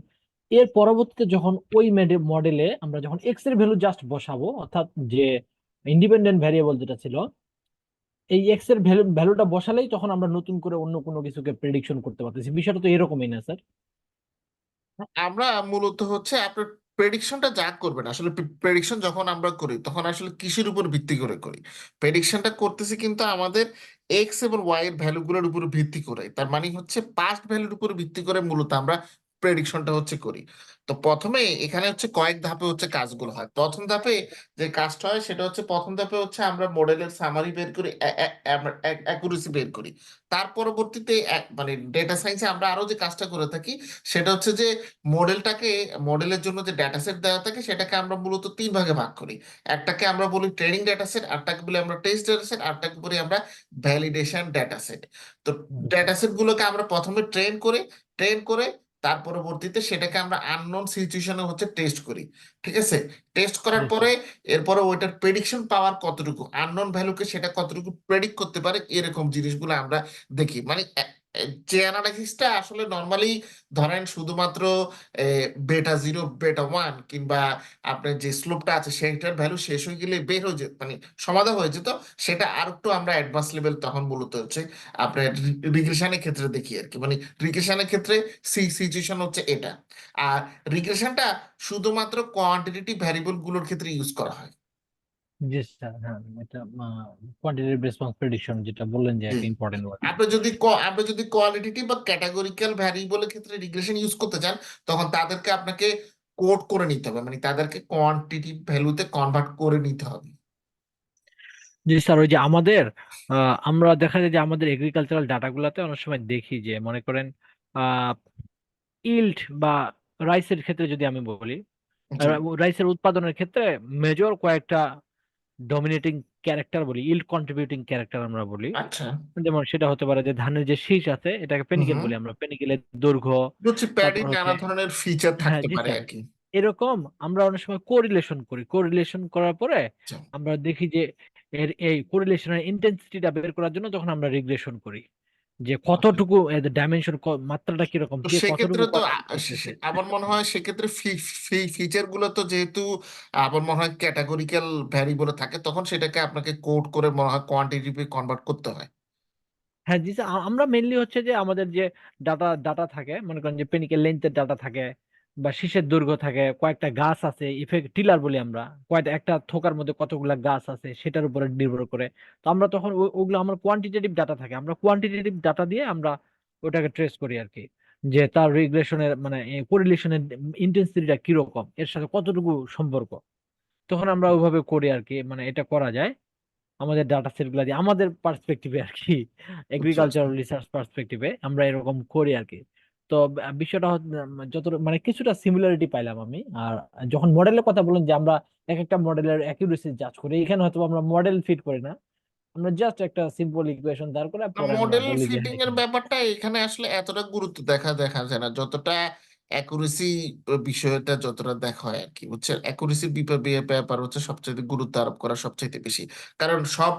এর পরবর্তীতে যখন ওই মডেলে আমরা যখন এক্স এর ভ্যালু জাস্ট বসাবো, অর্থাৎ যে ইন্ডিপেন্ডেন্ট ভ্যারিয়েবল যেটা ছিল, এই এক্স এর ভ্যালুটা বসালেই তখন আমরা নতুন করে অন্য কোনো কিছুকে প্রেডিকশন করতে পারতেছি। বিষয়টা তো এরকমই না স্যার? আমরা মূলত হচ্ছে আপনার প্রেডিকশনটা যা করবেন আসলে, প্রেডিকশন যখন আমরা করি তখন আসলে কিসের উপর ভিত্তি করে করি? প্রেডিকশনটা করতেছি কিন্তু আমাদের এক্স এবং ওয়াই এর ভ্যালুগুলোর উপর ভিত্তি করে, তার মানে হচ্ছে পাস্ট ভ্যালুর উপর ভিত্তি করে মূলত আমরা প্রেডিকশনটা হচ্ছে করি। তো প্রথমে এখানে হচ্ছে কয়েক ধাপে হচ্ছে কাজগুলো হয়। প্রথম ধাপে যে কাজটা হয় সেটা হচ্ছে, প্রথম ধাপে হচ্ছে আমরা মডেলের সামারি বের করি, অ্যাকুরেসি বের করি। তার পরবর্তীতে মানে ডেটা সায়েন্সে আমরা আরো যে কাজটা করে থাকি সেটা হচ্ছে যে মডেলটাকে, মডেলের জন্য যে ডেটা সেট দেওয়া থাকে সেটাকে আমরা মূলত তিন ভাগে ভাগ করি। একটাকে আমরা বলি ট্রেনিং ডেটা সেট, আরটাকে বলি আমরা টেস্ট ডেটা সেট, আরটাকে বলি আমরা ভ্যালিডেশন ডেটা সেট। তো ডেটা সেট গুলোকে আমরা প্রথমে ট্রেন করে তার পরবর্তীতে সেটাকে আমরা আননোন সিচুয়েশনে হচ্ছে টেস্ট করি। ঠিক আছে? টেস্ট করার জি পরে স্যার। এরপরে ওইটার প্রেডিকশন পাওয়ার কতটুকু, আননোন ভ্যালুকে সেটা কতটুকু প্রেডিক্ট করতে পারে, এরকম জিনিসগুলো আমরা দেখি। মানে যে অ্যানালাইসিসটা আসলে নর্মালি ধরেন শুধুমাত্র বেটা 0 বেটা 1 কিংবা আপনার যে স্লোপটা আছে সেটার ভ্যালু শেষ হয়ে গেলে বের হয়ে যেত, মানে সমাধান হয়ে যেত, সেটা আর একটু আমরা অ্যাডভান্স লেভেল তখন মূলত হচ্ছে আপনার রিগ্রেশনের ক্ষেত্রে দেখি আর কি। মানে রিগ্রেশনের ক্ষেত্রে সিচুয়েশন হচ্ছে এটা। আর রিগ্রেশনটা শুধুমাত্র কোয়ান্টিটেটিভ ভ্যারিয়েবল গুলোর ক্ষেত্রে ইউজ করা হয়। জি স্যার। হ্যাঁ, এটা কোয়ান্টিটেটিভ রেসপন্স প্রেডিকশন যেটা বললেন যে জি। একটা ইম্পর্টেন্ট ওয়ার্ড। আপনি যদি কোয়ালিটেটিভ বা ক্যাটাগরিক্যাল ভ্যারিয়েবলের ক্ষেত্রে রিগ্রেশন ইউজ করতে চান, তখন তাদেরকে আপনাকে কোড করে নিতে হবে, মানে তাদেরকে কোয়ান্টিটিভ ভ্যালুতে কনভার্ট করে নিতে হবে। জি স্যার, ওই যে আমাদের আমরা দেখা যায় যে আমাদের এগ্রিকালচারাল ডাটাগুলোতে অনেক সময় দেখি যে, মনে করেন ইল্ড বা রাইসের ক্ষেত্রে যদি আমি বলি, জি। রাইসের উৎপাদনের ক্ষেত্রে মেজর কয়েকটা ডমিনেটিং ক্যারেক্টার বলি, ইল্ড কন্ট্রিবিউটিং ক্যারেক্টার আমরা বলি। আচ্ছা। যেমন সেটা হতে পারে যে ধানের যে শীষ আছে এটাকে হুম পেনিকেল হুম। বলি আমরা, পেনিকেলের দৈর্ঘ্য। হচ্ছে প্যাডির তারপর হচ্ছে, নানা ধরনের ফিচার হ্যাঁ থাকতে জি পারে স্যার, আর কি। এরকম আমরা অনেক সময় কোরিলেশন করি। কোরিলেশন করার পরে আচ্ছা। আমরা দেখি যে এর এই কোরিলেশনের ইন্টেন্সিটিটা বের করার জন্য তখন আমরা রিগ্রেশন করি, যে আচ্ছা। কতটুকু ডাইমেনশন, মাত্রাটা কিরকম, তো কে সেক্ষেত্রে কতটুকু তো কভার করতেছে। আমার মনে হয় সেক্ষেত্রে ফিচার গুলো তো যেহেতু আমার মনে হয় ক্যাটাগরিক্যাল ভ্যারিয়েবল থাকে, তখন সেটাকে আপনাকে কোড করে মনে হয় কোয়ান্টিটিভে কনভার্ট করতে হয়। হ্যাঁ জি স্যার, আমরা মেনলি হচ্ছে যে আমাদের যে ডাটা থাকে, মনে করেন যে পেনিকেল লেন্থের ডাটা থাকে, বা শীষের দৈর্ঘ্য থাকে, কয়েকটা গাছ আছে, ইফেক্ট টিলার বলি আমরা, কয়েকটা একটা থোকার মধ্যে কতগুলা গাছ আছে সেটার উপরে নির্ভর করে। তো আমরা তখন ওগুলো আমার কোয়ান্টিটেটিভ ডাটা থাকে, আমরা কোয়ান্টিটেটিভ ডাটা দিয়ে আমরা ওটাকে ট্রেস করি আর কি, যে তার রিগ্রেশনের মানে কোরিলেশনের ইন্টেন্সিটিটা কিরকম, এর সাথে কতটুকু সম্পর্ক। তখন আমরা ওইভাবে করি আর কি, মানে এটা করা যায় আমাদের ডাটা সেট গুলা দিয়ে, আমাদের পার্সপেক্টিভে আর কি, আচ্ছা আচ্ছা। এগ্রিকালচারাল রিসার্চ পার্সপেক্টিভে আমরা এরকম করি আর কি। তো বিষয়টা যত মানে কিছুটা সিমিলারিটি পাইলাম আমি। আর যখন মডেলের কথা বলেন যে আমরা এক একটা মডেলের অ্যাকিউরেসি জাজ করি, এখানে হয়তো আমরা মডেল ফিট করি না, আমরা জাস্ট একটা সিম্পল ইকুয়েশন দাঁড় করে পরে আমরা মডেল বলি যে হ্যাঁ ফিটিং এর এখানে। ব্যাপারটা এখানে আসলে এতটা গুরুত্ব দেখা যায় না, যতটা অ্যাকুরেসি বিষয়টা যতটা দেখা হয় আর কি, বুঝছেন? অ্যাকুরেসির ব্যাপার হচ্ছে সবচেয়ে গুরুত্ব আরোপ করা সবচেয়ে বেশি, কারণ সব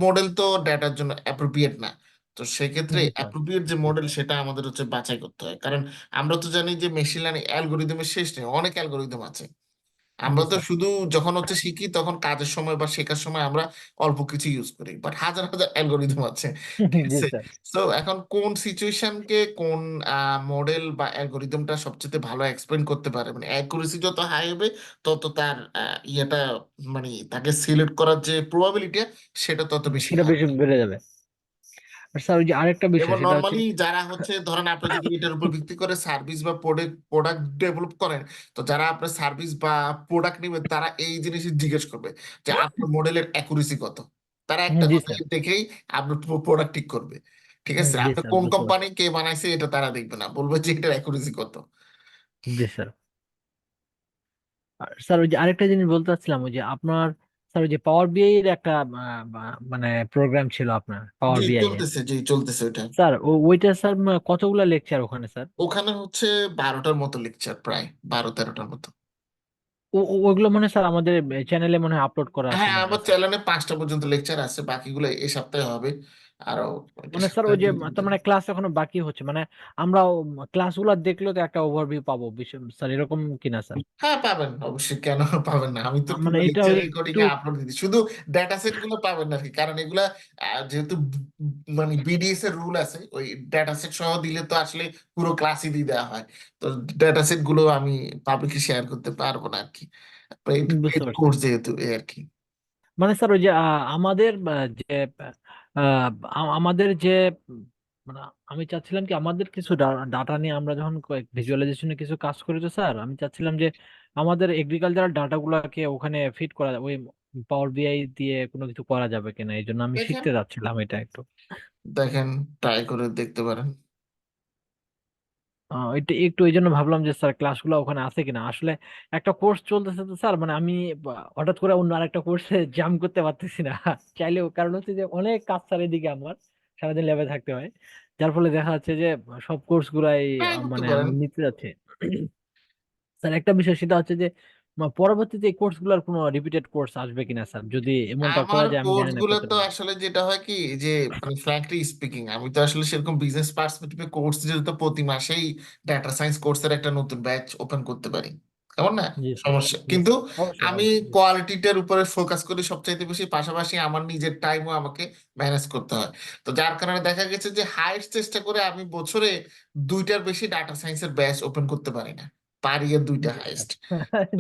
মডেল তো ডেটার জন্য অ্যাপ্রোপ্রিয়েট না। তো তো সেক্ষেত্রে জি স্যার। অ্যাপ্রোপ্রিয়েট যে মডেল সেটা আমাদের হচ্ছে বাছাই করতে হয়, কারণ আমরা তো জানি যে মেশিন লার্নিং অ্যালগোরিদমের শেষ নেই, অনেক অ্যালগোরিদম আছে। আমরা জি তো স্যার। শুধু যখন হচ্ছে শিখি তখন কাজের সময় বা শেখার সময় আমরা অল্প কিছু ইউজ করি, বাট হাজার হাজার অ্যালগোরিদম আছে, ঠিক জি আছে? স্যার। সো এখন কোন সিচুয়েশনকে কোন মডেল বা অ্যালগোরিদমটা সবচেয়ে ভালো এক্সপ্লেন করতে পারে, মানে অ্যাকুরেসি যত হাই হবে তত তার ইয়েটা, মানে তাকে সিলেক্ট করার যে প্রবাবিলিটি সেটা তত বেশি সেটা হাই। বেশি বেড়ে যাবে। আর স্যার ওই যে আরেকটা বিষয় এবং সেটা হচ্ছে নর্মালি যারা হচ্ছে ধরেন আপনি যদি এটার উপর ভিত্তি করে সার্ভিস বা প্রোডাক্ট ডেভেলপ করেন, তো যারা আপনার সার্ভিস বা প্রোডাক্ট নেবেন তারা এই জিনিসই জিজ্ঞেস করবে যে আপনার মডেলের অ্যাকুরেসি কত। তারা একটা জি কথা স্যার। দেখেই আপনার প্রোডাক্ট ঠিক করবে, ঠিক আছে? জি আপনি স্যার, কোন বুঝতে কোম্পানি পারছি। কে বানাইছে এটা তারা দেখবে না, বলবে যে এটার অ্যাকুরেসি কত। জি স্যার। আর স্যার ওই যে আরেকটা জিনিস বলতে চাচ্ছিলাম, ওই যে আপনার স্যার ওই যে পাওয়ার বিআই এর একটা মানে প্রোগ্রাম ছিল আপনার পাওয়ার জি বিআই এর। চলতেছে, জি চলতেছে ওটা। স্যার ওইটা স্যার কতগুলা লেকচার ওখানে স্যার? ওখানে হচ্ছে 12টার মতো লেকচার, প্রায় 12-13টার মতো। ওইগুলো মানে স্যার আমাদের চ্যানেলে মনে হয় আপলোড করা আছে হ্যাঁ, মনে আমার হয় স্যার। চ্যানেলে 5টা পর্যন্ত লেকচার আছে, বাকিগুলো এই সপ্তাহে হবে। আরো এটা মানে স্যার ওই সপ্তাহে যে 2 দিন তার মানে ক্লাস এখনো বাকি হচ্ছে, মানে আমরা ক্লাসগুলো দেখলে তো একটা ওভারভিউ পাবো স্যার, এরকম কিনা স্যার? হ্যাঁ পাবেন অবশ্যই, কেন পাবেন না? আমি তো মানে পুরো এটা লেকচার রেকর্ডিং একটু এ আপলোড দিচ্ছি, শুধু ডেটা সেট গুলো পাবেন না আর কি, কারণ এগুলা যেহেতু মানে বিডিএস এর রুল আছে, ওই ডেটা সেট সহ দিলে তো আসলে পুরো ক্লাসই দিয়ে দেওয়া হয়। তো ডেটা সেট গুলো আমি পাবলিকলি শেয়ার করতে পারবো না আর কি, পেইড বুঝতে পারছি। কোর্স যেহেতু, এই আর কি। মানে স্যার ওই যে আমাদের যে আমাদের যে মানে আমি চাচ্ছিলাম কি আমাদের কিছু ডাটা নিয়ে আমরা যখন ভিজুয়ালাইজেশনে কিছু কাজ করি, তো স্যার আমি চাচ্ছিলাম যে আমাদের এগ্রিকালচারাল ডাটা গুলাকে ওখানে ফিট করা ওই পাওয়ার বিআই দিয়ে কোনো কিছু করা যাবে কিনা, এই জন্য আমি দেখেন, শিখতে যাচ্ছিলাম এটা একটু। দেখেন, ট্রাই করে দেখতে পারেন। এটা একটু এই জন্য ভাবলাম যে স্যার ক্লাসগুলো ওখানে আছে কিনা। আসলে একটা কোর্স চলতেছে তো স্যার, মানে আমি হঠাৎ করে অন্য আরেকটা কোর্সে জাম্প করতে পারতেছি না চাইলেও, কারণ হচ্ছে যে অনেক কাজ স্যার এদিকে আমার, সারাদিন ল্যাবে থাকতে হয়, যার ফলে দেখা যাচ্ছে যে সব কোর্স গুলাই ট্রাই করতে মানে পারেন। আমি নিতে যাচ্ছি। স্যার একটা বিষয় সেটা হচ্ছে যে পরবর্তীতে এই কোর্স গুলার কোনো রিপিটেড কোর্স আসবে কিনা স্যার, যদি এমনটা আমার করা যায়, আমি কোর্স জানি না গুলো তো কতটুকু। আসলে যেটা হয় কি, যে মানে ফ্র্যাঙ্কলি স্পিকিং আমি তো আসলে সেরকম বিজনেস পার্সপেক্টিভে কোর্স যেহেতু প্রতি মাসেই ডাটা সায়েন্স কোর্সের একটা নতুন ব্যাচ ওপেন করতে পারি, কেমন না? জি স্যার। সমস্যা জি কিন্তু স্যার, অবশ্যই আমি অবশ্যই। জি স্যার। কোয়ালিটিটার উপরে ফোকাস করি সবচাইতে বেশি, পাশাপাশি আমার নিজের টাইমও আমাকে ম্যানেজ করতে হয়। তো যার কারণে দেখা গেছে যে হাইস্ট চেষ্টা করে আমি বছরে 2টার বেশি ডাটা সায়েন্সের ব্যাচ ওপেন করতে পারি না, পারি এর 2টা জি স্যার। হাইস্ট।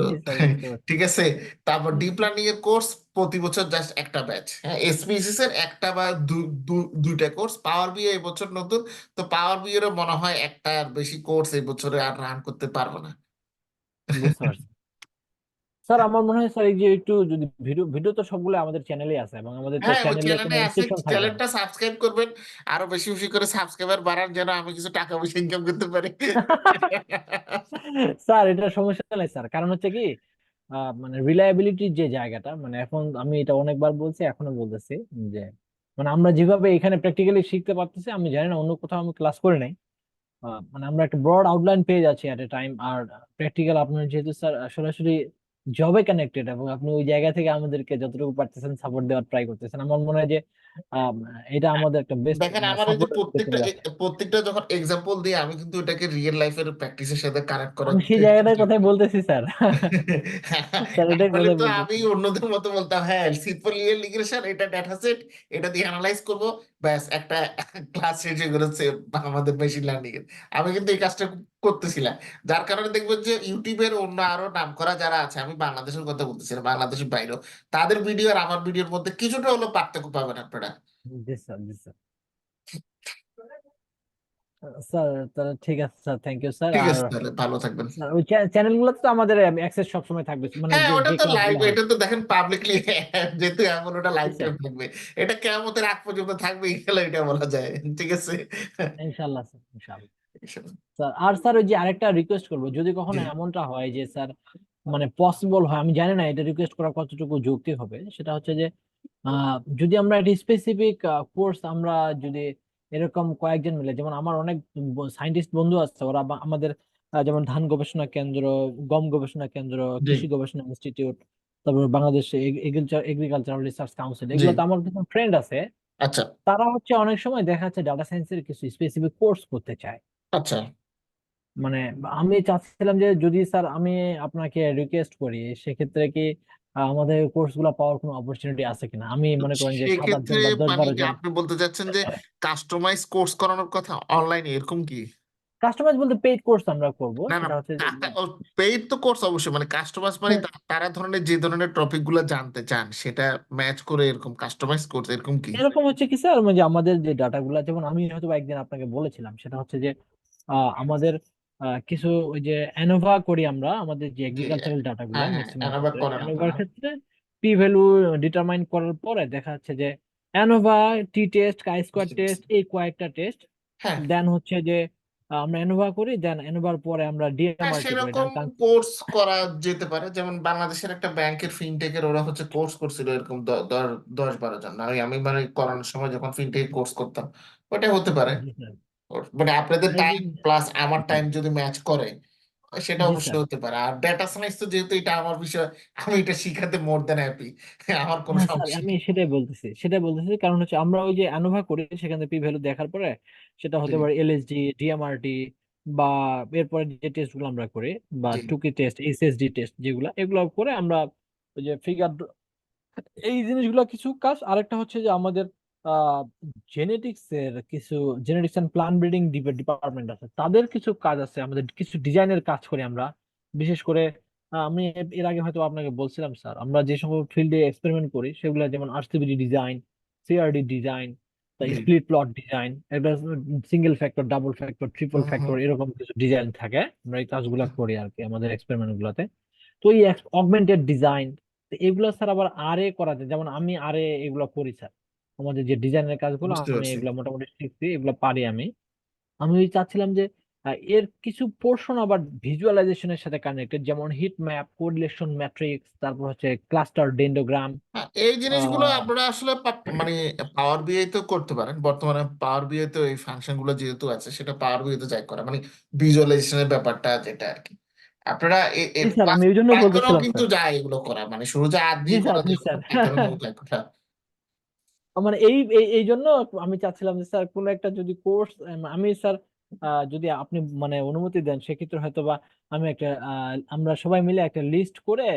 জি স্যার, বুঝতে পারছি। ঠিক আছে। তারপর ডিপ লার্নিং এর কোর্স প্রতি বছর জাস্ট একটা ব্যাচ, হ্যাঁ এসপিএসিস এর একটা বা 2টা কোর্স, পাওয়ার বিএ এই বছর নতুন। তো পাওয়ার বিএ এর মনে হয় একটার বেশি কোর্স এই বছরে আর রান করতে পারবো না। বুঝতে পারছি। স্যার আমার মনে হয় স্যার এই যে একটু যদি ভিডিও ভিডিও তো সবগুলো আমাদের চ্যানেলে আছে, এবং আমাদের তো হ্যাঁ ওই চ্যানেলে কোনো চ্যানেলে আছে, ইনস্ট্রাকশন থাকবে না। চ্যানেলটা সাবস্ক্রাইব করবেন, আরো বেশি বেশি করে সাবস্ক্রাইবার বাড়ান যেন আমি কিছু টাকা পয়সা ইনকাম করতে পারি। স্যার এটা সমস্যা নাই স্যার, কারণ হচ্ছে কি মানে রিলায়েবিলিটির যে জায়গাটা, মানে এখন আমি এটা অনেকবার বলছি এখনো বলতেছি যে মানে আমরা যেভাবে এখানে প্র্যাকটিক্যালি শিখতে পারতেছি, আমি জানি না অন্য কোথাও আমি ক্লাস করে নাই। মানে আমরা একটা ব্রড আউটলাইন পেয়ে যাচ্ছি এট এ টাইম, আর প্র্যাকটিক্যাল আপনার যেহেতু স্যার সরাসরি জবে কানেক্টেড, এবং আপনি ওই জায়গা থেকে আমাদেরকে যতটুকু পারতেছেন সাপোর্ট দেওয়ার ট্রাই করতেছেন, আমার মনে হয় যে আম, এটা আমাদের একটা বেস্ট দেখেন আমার এই যে সাপোর্ট প্রত্যেকটা চলে যাচ্ছে। প্রত্যেকটা যখন এক্সাম্পল দিই আমি কিন্তু এটাকে রিয়েল লাইফের প্র্যাকটিসের সাথে কানেক্ট করার আমি সেই জায়গাটার চেষ্টা কথাই করি। বলতেছি স্যার। স্যার এটাই তাহলে কথাই তো আমি বলতেছি। অন্যদের মতো বলতাম হ্যাঁ সিম্পল লিনিয়ার রিগ্রেশন, এটা ডেটা সেট, এটা দিয়ে অ্যানালাইজ করব, ব্যাস একটা ক্লাস শেষ হয়ে গেছে আমাদের মেশিন লার্নিং এর। আমি কিন্তু এই কাজটা করতেছিলাম, যার কারণে দেখবেন যে ইউটিউবের অন্য আরো নামকরা যারা আছে, আমি বাংলাদেশের কথা বলতেছি না, বাংলাদেশের বাইরেও, তাদের ভিডিও আর আমার ভিডিওর মধ্যে কিছুটা হলো পার্থক্য পাবেন আপনারা। জি স্যার। জি স্যার। স্যার তাহলে ঠিক আছে স্যার, থ্যাংক ইউ স্যার। ঠিক আর আছে, তাহলে ভালো থাকবেন। স্যার ওই চ্যানেল গুলোতে তো আমাদের অ্যাক্সেস সবসময় থাকবে, মানে হ্যাঁ যে ওটা যে তো লাইভ, ক্লাসগুলো হয়। এটা তো দেখেন পাবলিকলি, যেহেতু এমন ওটা জি লাইভ স্যার। টাইম থাকবে, এটা কেমতের আগ পর্যন্ত থাকবে গেলে এটা বলা যায়, ঠিক আছে। ইনশাল্লাহ স্যার, ইনশাল্লাহ। স্যার আর স্যার ওই যে আরেকটা রিকোয়েস্ট করবো, যদি জি। কখনো এমনটা হয় যে স্যার মানে পসিবল হয়, আমি জানি না এটা রিকোয়েস্ট করা কতটুকু যৌক্তিক হবে, সেটা হচ্ছে যে যদি আমরা একটা স্পেসিফিক কোর্স আমরা যদি এরকম কয়েকজন মিলে, যেমন আমার অনেক সায়েন্টিস্ট বন্ধু আছে, ওরা আমাদের যেমন ধান গবেষণা কেন্দ্র, গম গবেষণা কেন্দ্র, জি। কৃষি গবেষণা ইনস্টিটিউট, তারপর বাংলাদেশ এগ্রিকালচারাল রিসার্চ কাউন্সিল, জি। এগুলো তো আমার কিছু ফ্রেন্ড আছে। আচ্ছা তারা হচ্ছে অনেক সময় দেখা যাচ্ছে ডাটা সায়েন্সের কিছু স্পেসিফিক কোর্স করতে চায়। আচ্ছা মানে আমি চাচ্ছিলাম যে যদি স্যার আমি আপনাকে রিকোয়েস্ট করি, সেক্ষেত্রে কি আমাদের কোর্স গুলো পাওয়ার কোনো অপরচুনিটি আছে কিনা? আমি মনে করেন যে 7-8 জন সেক্ষেত্রে বা দশ মানে বারো কি জন আপনি বলতে চাচ্ছেন যে কাস্টমাইজ কোর্স করানোর কথা অনলাইনে, এরকম কি? কাস্টমাইজ বলতে পেইড কোর্স আমরা করব, না না, সেটা হচ্ছে যে পেইড তো কোর্স অবশ্যই, মানে কাস্টমাইজ মানে তারা ধরনের যে ধরনের টপিক গুলো জানতে চান সেটা ম্যাচ করে এরকম কাস্টমাইজ কোর্স, এরকম কি? এরকম হচ্ছে কি স্যার, মানে যে আমাদের যে ডাটাগুলো, যেমন আমি হয়তো বা একদিন আপনাকে বলেছিলাম, সেটা হচ্ছে যে আমাদের কিছু ওই যে অ্যানোভা করি আমরা, আমাদের যে জি, এগ্রিকালচারাল ডাটাগুলো হ্যাঁ হ্যাঁ, ম্যাক্সিমাম অ্যানাবা ক্ষেত্রে করেন অ্যানোভার আপনারা। ক্ষেত্রে পি ভ্যালু ডিটারমাইন করার পরে দেখা যাচ্ছে যে অ্যানোভা, টি টেস্ট, কাই স্কোয়ার বুঝতে টেস্ট, পারছি। এই কয়েকটা টেস্ট হ্যাঁ দেন হচ্ছে যে আমরা অ্যানোভা করি, দেন অ্যানোভার পরে আমরা হ্যাঁ, ডিএমআরটি করি। সেরকম কোর্স করা যেতে পারে। যেমন বাংলাদেশের একটা ব্যাংকের ফিনটেকের ওরা হচ্ছে কোর্স করছিল এরকম 10-12 জন। আমি মানে করানোর সময় যখন ফিনটেক কোর্স করতাম, ওটা হতে পারে। জি স্যার। মানে আপনাদের এই টাইম যে- প্লাস আমার টাইম যদি ম্যাচ করে সেটা জি স্যার। অবশ্যই হতে পারে। আর ডেটা সায়েন্স তো যেহেতু এটা আমার বিষয়, আমি এটা শিখাতে মোর দেন হ্যাপি। আমার কোনো হ্যাঁ স্যার, সমস্যা আমি নেই। সেটাই বলতেছি কারণ হচ্ছে আমরা ওই যে অ্যানোভা করি, সেখানে পি ভ্যালু দেখার পরে সেটা জি হতে পারে এলএসডি, ডিএমআরটি, বা এরপরে যে টেস্ট গুলো আমরা করি, বা জি টুকি টেস্ট, এসএসডি টেস্ট, যেগুলো এগুলো করে আমরা ওই যে ফিগার, এই জিনিসগুলো কিছু কাজ। আরেকটা হচ্ছে যে আমাদের আহ জেনেটিক্স এর কিছু, genetics and plant breeding department আছে, তাদের কিছু কাজ আছে, আমাদের কিছু ডিজাইনের কাজ করি আমরা। বিশেষ করে আমি এর আগে হয়তো আপনাকে বলছিলাম স্যার, আমরা যে সমস্ত ফিল্ডে এক্সপেরিমেন্ট করি সেগুলো যেমন আরসিবিডি ডিজাইন, সিআরডি ডিজাইন, জি। স্প্লিট প্লট ডিজাইন, একটা single factor, double factor, triple hmm hmm. Factor, এরকম কিছু ডিজাইন থাকে। আমরা এই কাজগুলো করি আর কি আমাদের এক্সপেরিমেন্ট গুলোতে। তো এই অগমেন্টেড ডিজাইন, এগুলো স্যার আবার আরে করা যায়, যেমন আমি আরে এগুলো করি স্যার। আমাদের যে ডিজাইনের কাজগুলো বুঝতে আমি পারছি। এগুলো মোটামুটি শিখছি, এগুলো পারি আমি। আমি ওই চাচ্ছিলাম যে এর কিছু পোর্শন আবার ভিজুয়ালাইজেশনের সাথে কানেক্টেড, যেমন হিট ম্যাপ, কোরিলেশন ম্যাট্রিক্স, তারপর হচ্ছে ক্লাস্টার ডেন্ডোগ্রাম। হ্যাঁ, এই জিনিসগুলো আপনারা আসলে মানে পাওয়ার বিআই তো করতে পারেন। বর্তমানে পাওয়ার বিআই তো এই ফাংশন গুলো যেহেতু আছে, সেটা পাওয়ার বিআই তো যাই করা, মানে ভিজুয়ালাইজেশনের ব্যাপারটা যেটা আর কি। আপনারা জি স্যার, আমি ওই জন্য পাইথনেও বলতেছিলাম কিন্তু স্যার। যায় এগুলো করা, মানে শুরু যে হাত জি দিয়ে স্যার, করা জি যায়, স্যার। পাইথনের মতো করা। মানে এই এই এই জন্য আমি চাচ্ছিলাম যে স্যার কোন একটা যদি কোর্স, আমি স্যার যদি আপনি মানে অনুমতি দেন, সেক্ষেত্রে হয়তো বা আমি একটা আমরা সবাই মিলে একটা লিস্ট করে,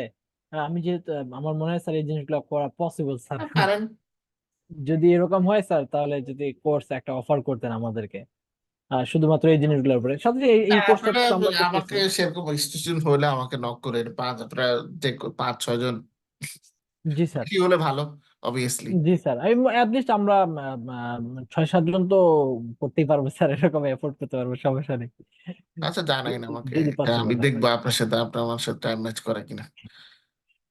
আমি যেহেতু আমার মনে হয় স্যার এই জিনিসগুলো করা পসিবল স্যার। পারেন। যদি এরকম হয় স্যার, তাহলে যদি কোর্স একটা অফার করতেন আমাদেরকে, শুধুমাত্র এই জিনিসগুলোর উপরে, সাথে এই এই হ্যাঁ, কোর্সটা আপনারা তো আমরা আমাকে করতেছি। সেরকম ইনস্টিটিউশন হলে আমাকে নক করে আপনারা যে 5-6 জন জি স্যার। কি হলে ভালো, অবভিয়াসলি। জি স্যার, আমি অ্যাটলিস্ট আমরা 6-7 জন তো করতেই পারবো স্যার, এরকম এফোর্ট করতে পারবো, সমস্যা নেই। আচ্ছা, জানাইন আমাকে, যদি এটা আমি পসিবল হয়। দেখবো আপনার সাথে, আপনার আমার সাথে টাইম ম্যাচ করে কিনা।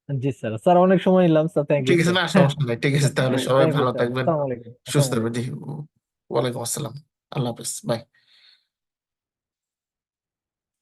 জি স্যার, স্যার অনেক সময় নিলাম স্যার, থ্যাংক ইউ ঠিক আছে, স্যার। না সমস্যা নাই, ঠিক আছে, তাহলে সবাই থ্যাংক ইউ ভালো স্যার, থাকবেন, আসসালামু আলাইকুম, সুস্থ আসসালামু থাকবেন। আলাইকুম। জি, ওয়ালাইকুম আসসালাম, আল্লাহ হাফিজ, বাই।